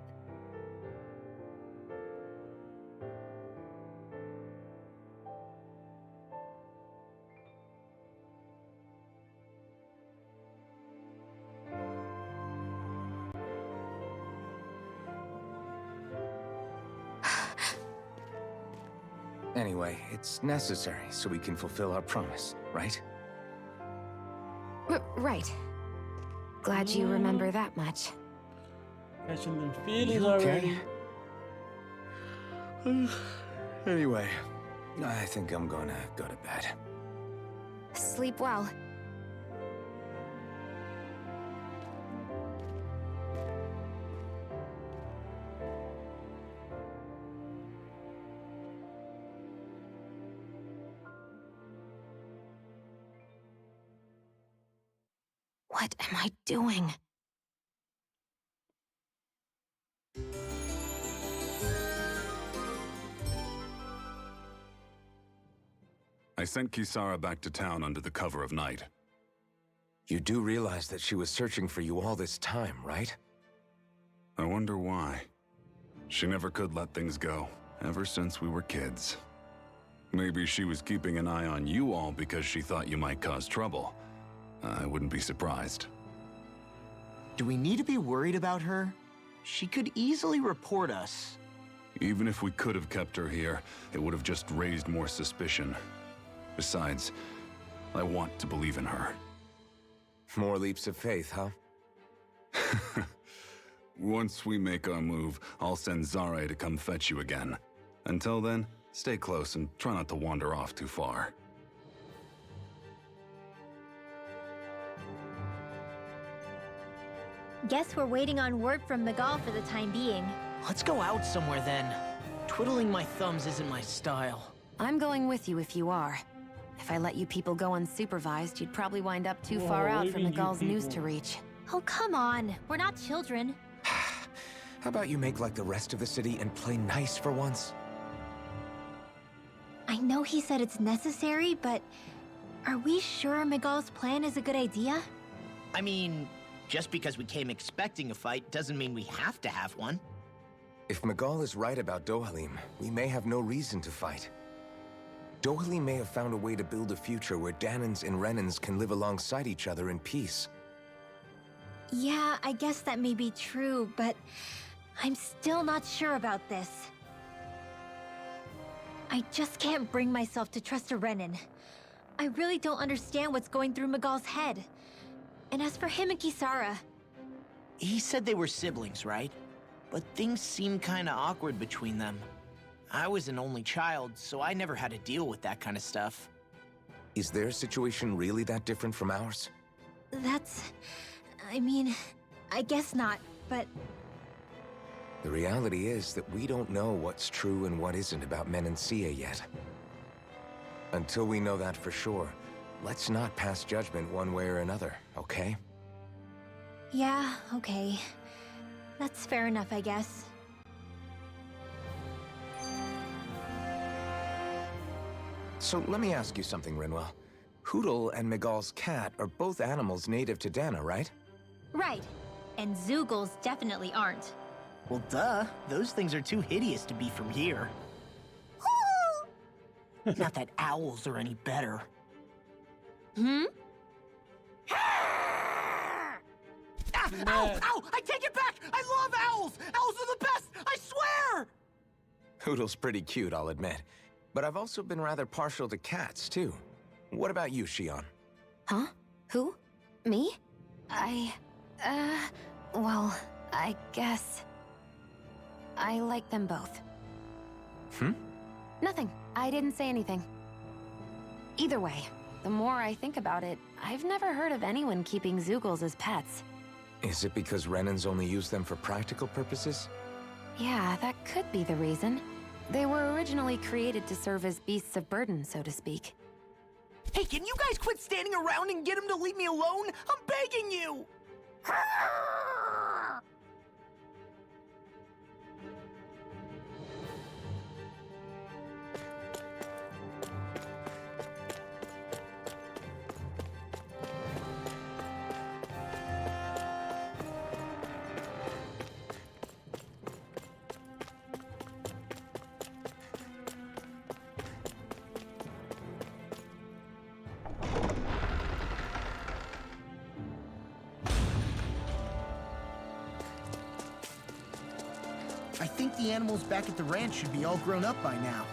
Anyway, it's necessary so we can fulfill our promise, right? Right. Glad you remember that much. Catching them feelings You okay? already. Anyway, I think I'm gonna go to bed. Sleep well. What am I doing? I sent Kisara back to town under the cover of night. You do realize that she was searching for you all this time, right? I wonder why. She never could let things go, ever since we were kids. Maybe she was keeping an eye on you all because she thought you might cause trouble. I wouldn't be surprised. Do we need to be worried about her? She could easily report us. Even if we could have kept her here, it would have just raised more suspicion. Besides, I want to believe in her. More leaps of faith, huh? Once we make our move, I'll send Zare to come fetch you again. Until then, stay close and try not to wander off too far. Guess we're waiting on word from Miguel for the time being. Let's go out somewhere then. Twiddling my thumbs isn't my style. I'm going with you if you are. If I let you people go unsupervised, you'd probably wind up too far out for Miguel's news to reach. Oh, come on. We're not children. How about you make like the rest of the city and play nice for once? I know he said it's necessary, but are we sure Miguel's plan is a good idea? I mean, just because we came expecting a fight doesn't mean we have to have one. If Miguel is right about Dohalim, we may have no reason to fight. Dohalim may have found a way to build a future where Danans and Renans can live alongside each other in peace. Yeah, I guess that may be true, but I'm still not sure about this. I just can't bring myself to trust a Renan. I really don't understand what's going through Miguel's head. And as for him and Kisara... He said they were siblings, right? But things seem kinda awkward between them. I was an only child, so I never had to deal with that kind of stuff. Is their situation really that different from ours? I mean, I guess not, but... The reality is that we don't know what's true and what isn't about Menancia yet. Until we know that for sure, let's not pass judgment one way or another, okay? Yeah, okay. That's fair enough, I guess. So let me ask you something, Rinwell. Hootle and Miguel's cat are both animals native to Dana, right? Right. And Zoogles definitely aren't. Well, duh. Those things are too hideous to be from here. Not that owls are any better. Hmm? Ow! Ow! I take it back! I love owls! Owls are the best! I swear! Hootle's pretty cute, I'll admit. But I've also been rather partial to cats, too. What about you, Shionne? Huh? Who? Me? Well, I guess... I like them both. Hmm? Nothing. I didn't say anything. Either way, the more I think about it, I've never heard of anyone keeping Zeugles as pets. Is it because Renans only use them for practical purposes? Yeah, that could be the reason. They were originally created to serve as beasts of burden, so to speak. Hey, can you guys quit standing around and get him to leave me alone? I'm begging you! I think the animals back at the ranch should be all grown up by now.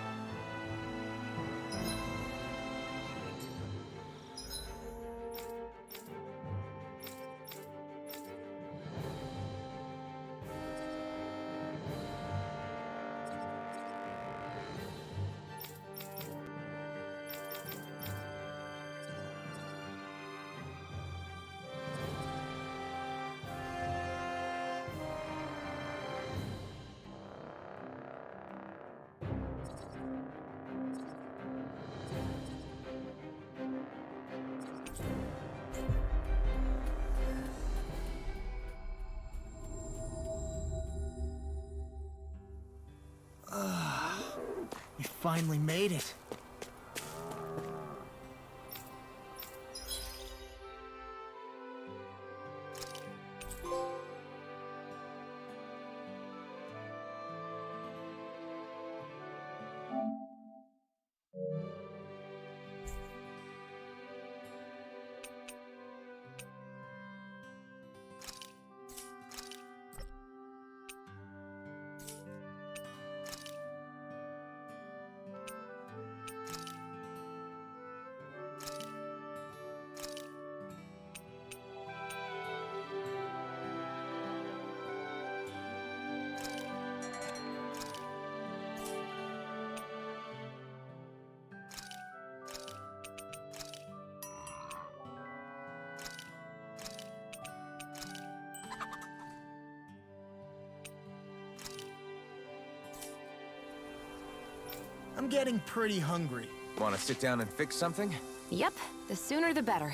We finally made it. I'm getting pretty hungry. Want to sit down and fix something? Yep, the sooner the better.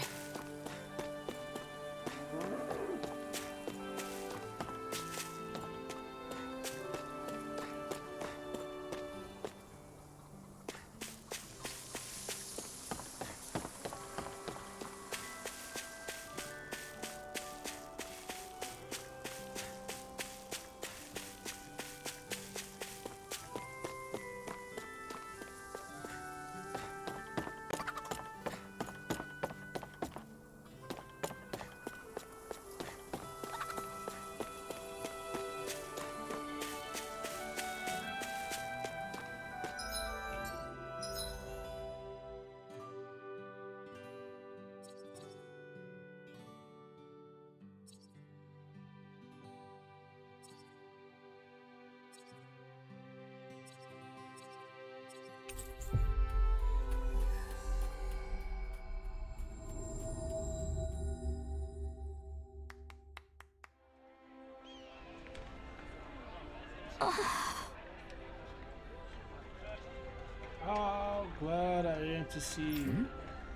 Oh, glad I am to see you.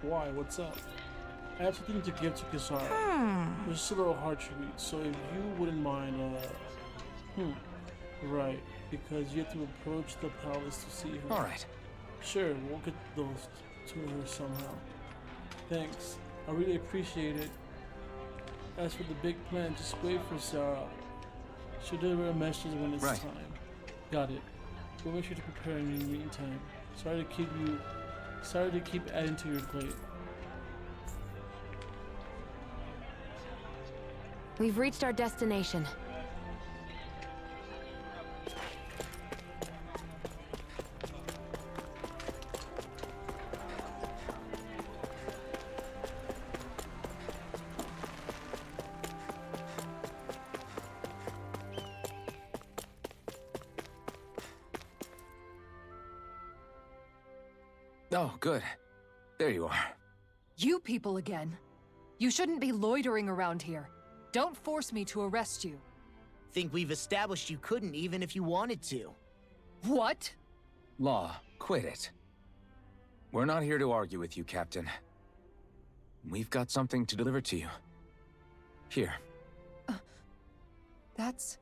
Why? What's up? I have something to give to Kisara. It's just a little hard to read, so if you wouldn't mind, right, because you have to approach the palace to see her. Alright. Sure, we'll get those to her somehow. Thanks. I really appreciate it. As for the big plan, just wait for Sarah. She'll deliver a message when it's time. Got it. We'll make sure to prepare in the meantime. Sorry to keep adding to your plate. We've reached our destination. Oh, good. There you are. You people again. You shouldn't be loitering around here. Don't force me to arrest you. Think we've established you couldn't even if you wanted to. What? Law, quit it. We're not here to argue with you, Captain. We've got something to deliver to you. Here. That's...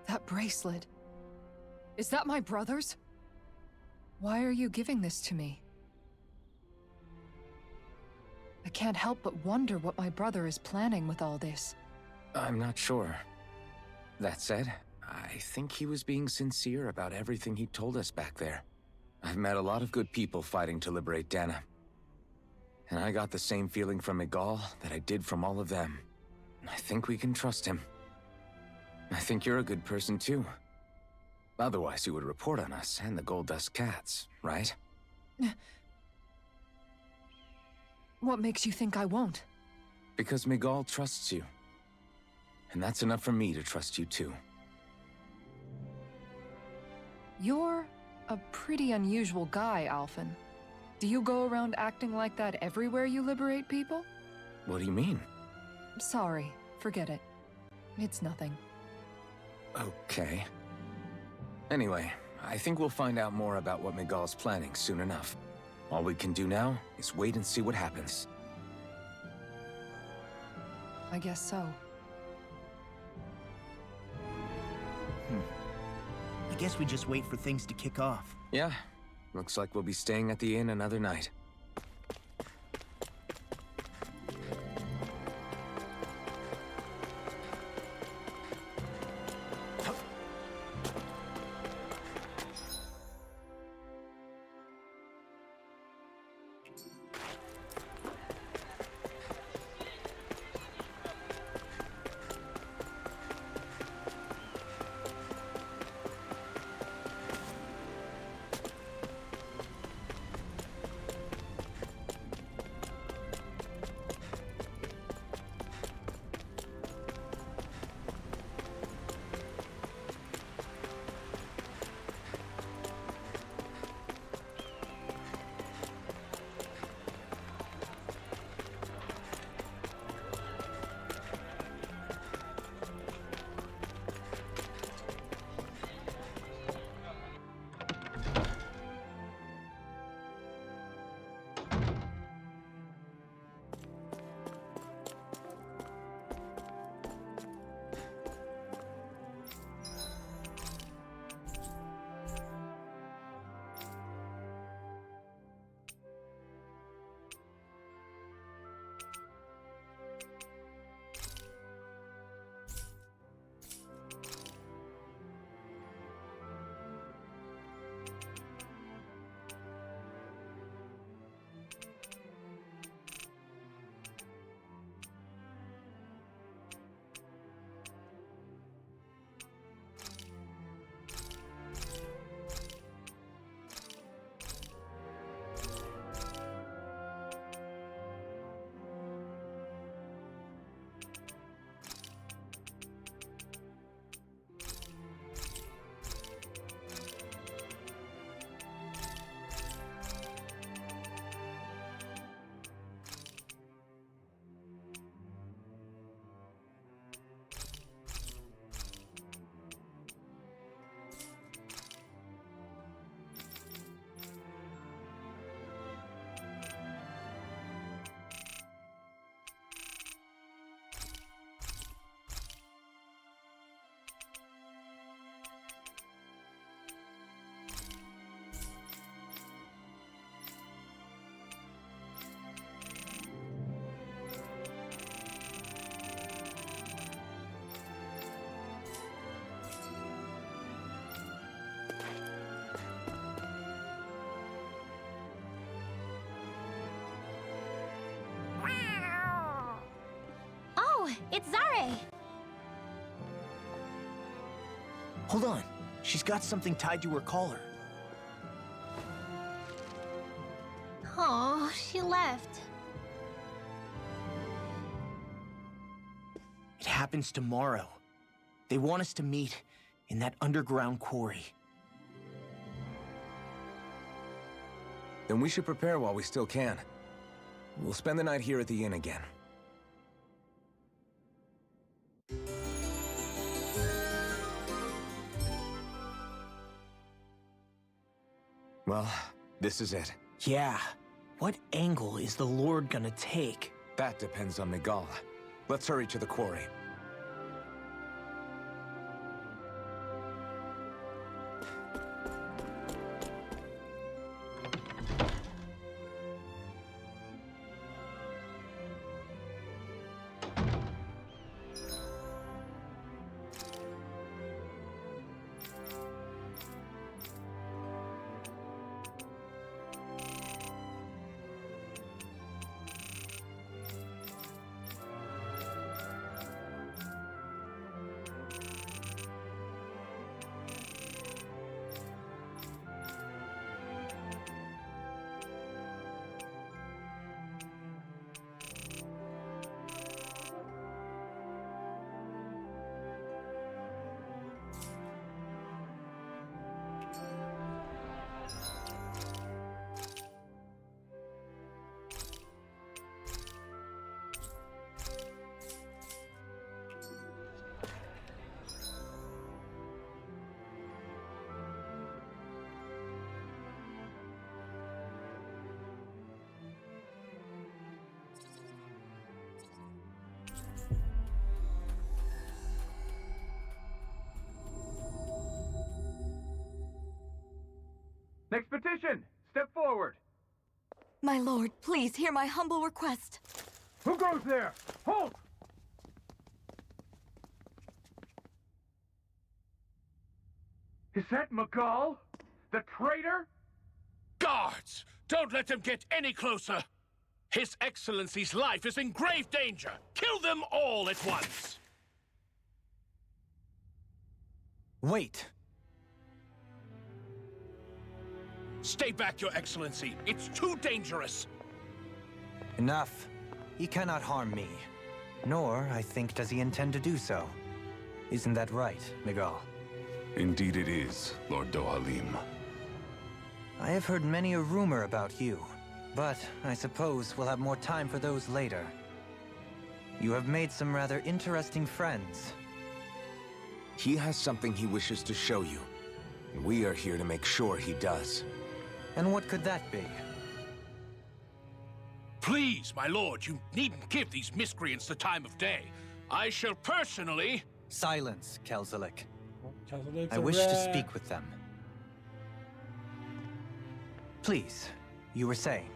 That bracelet. Is that my brother's? Why are you giving this to me? I can't help but wonder what my brother is planning with all this. I'm not sure. That said, I think he was being sincere about everything he told us back there. I've met a lot of good people fighting to liberate Dana. And I got the same feeling from Miguel that I did from all of them. I think we can trust him. I think you're a good person too. Otherwise you would report on us and the Gold Dust Cats, right? What makes you think I won't? Because Miguel trusts you. And that's enough for me to trust you too. You're a pretty unusual guy, Alphen. Do you go around acting like that everywhere you liberate people? What do you mean? Sorry, forget it. It's nothing. Okay. Anyway, I think we'll find out more about what Miguel's planning soon enough. All we can do now is wait and see what happens. I guess so. I guess we just wait for things to kick off. Yeah, looks like we'll be staying at the inn another night. It's Zare! Hold on. She's got something tied to her collar. Oh, she left. It happens tomorrow. They want us to meet in that underground quarry. Then we should prepare while we still can. We'll spend the night here at the inn again. Well, this is it. Yeah. What angle is the Lord gonna take? That depends on Miguel. Let's hurry to the quarry. Next petition! Step forward! My lord, please hear my humble request. Who goes there? Halt! Is that Miguel? The traitor? Guards! Don't let them get any closer! His Excellency's life is in grave danger! Kill them all at once! Wait! Stay back, Your Excellency. It's too dangerous. Enough. He cannot harm me. Nor, I think, does he intend to do so. Isn't that right, Miguel? Indeed it is, Lord Dohalim. I have heard many a rumor about you, but I suppose we'll have more time for those later. You have made some rather interesting friends. He has something he wishes to show you. And we are here to make sure he does. And what could that be? Please, my lord, you needn't give these miscreants the time of day. I shall personally... Silence, Kelzelik. Kelzelik's I a wish to rat. speak with them. Please, you were saying.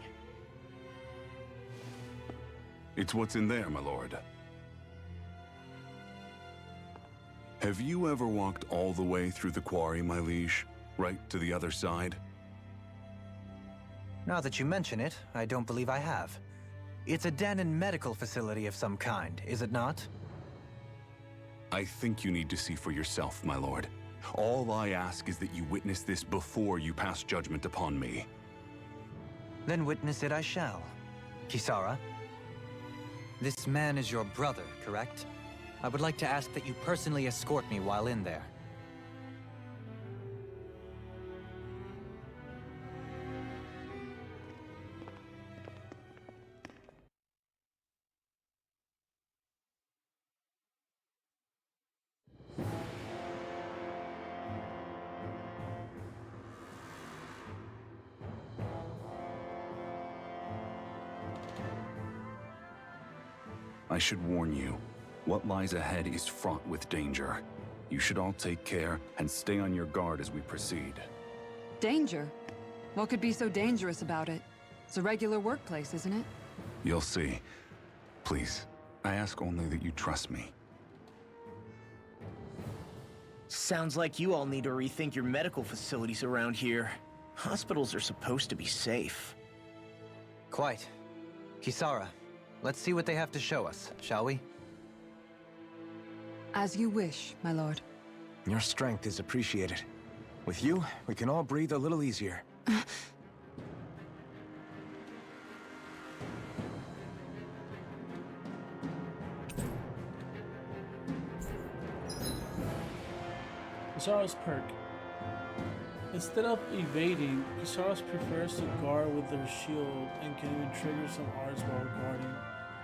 It's what's in there, my lord. Have you ever walked all the way through the quarry, my liege? Right to the other side? Now that you mention it, I don't believe I have. It's a Danon medical facility of some kind, is it not? I think you need to see for yourself, my lord. All I ask is that you witness this before you pass judgment upon me. Then witness it I shall. Kisara, this man is your brother, correct? I would like to ask that you personally escort me while in there. I should warn you, what lies ahead is fraught with danger. You should all take care and stay on your guard as we proceed. Danger? What could be so dangerous about it? It's a regular workplace, isn't it? You'll see. Please, I ask only that you trust me. Sounds like you all need to rethink your medical facilities around here. Hospitals are supposed to be safe. Quite. Kisara, let's see what they have to show us, shall we? As you wish, my lord. Your strength is appreciated. With you, we can all breathe a little easier. Zara's perk. Instead of evading, Kisara prefers to guard with their shield and can even trigger some arts while guarding.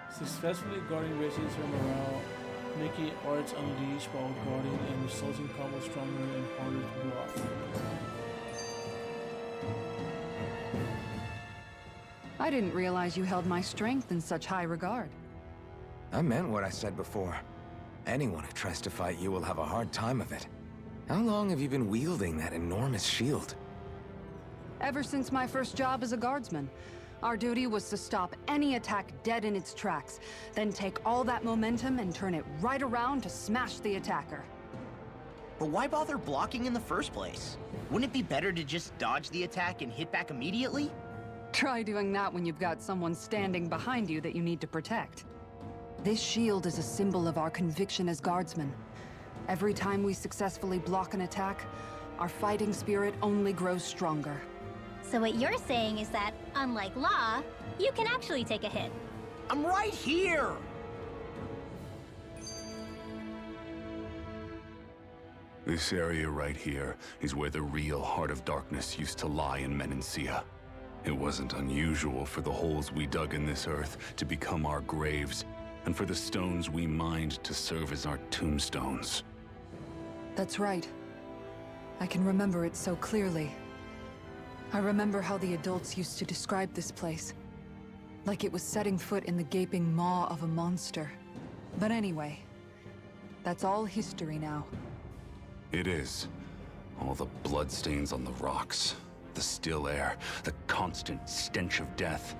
Successfully guarding raises her morale, making arts unleash while guarding and resulting combos stronger and harder to block. I didn't realize you held my strength in such high regard. I meant what I said before. Anyone who tries to fight you will have a hard time of it. How long have you been wielding that enormous shield? Ever since my first job as a guardsman. Our duty was to stop any attack dead in its tracks, then take all that momentum and turn it right around to smash the attacker. But why bother blocking in the first place? Wouldn't it be better to just dodge the attack and hit back immediately? Try doing that when you've got someone standing behind you that you need to protect. This shield is a symbol of our conviction as guardsmen. Every time we successfully block an attack, our fighting spirit only grows stronger. So what you're saying is that, unlike Law, you can actually take a hit. I'm right here! This area right here is where the real Heart of Darkness used to lie in Menancia. It wasn't unusual for the holes we dug in this earth to become our graves, and for the stones we mined to serve as our tombstones. That's right. I can remember it so clearly. I remember how the adults used to describe this place. Like it was setting foot in the gaping maw of a monster. But anyway, that's all history now. It is. All the bloodstains on the rocks, the still air, the constant stench of death.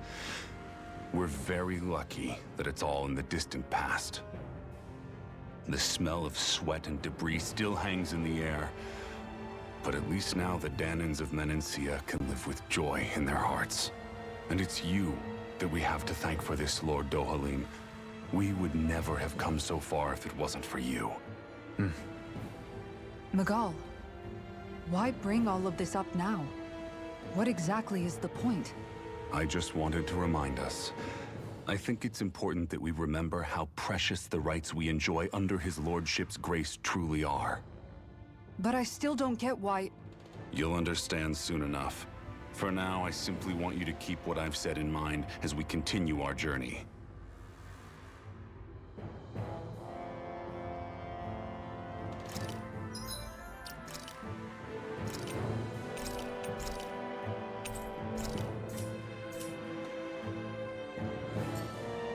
We're very lucky that it's all in the distant past. The smell of sweat and debris still hangs in the air. But at least now the Danins of Menancia can live with joy in their hearts. And it's you that we have to thank for this, Lord Dohalim. We would never have come so far if it wasn't for you. Magal, why bring all of this up now? What exactly is the point? I just wanted to remind us. I think it's important that we remember how precious the rights we enjoy under his lordship's grace truly are. But I still don't get why... You'll understand soon enough. For now, I simply want you to keep what I've said in mind as we continue our journey.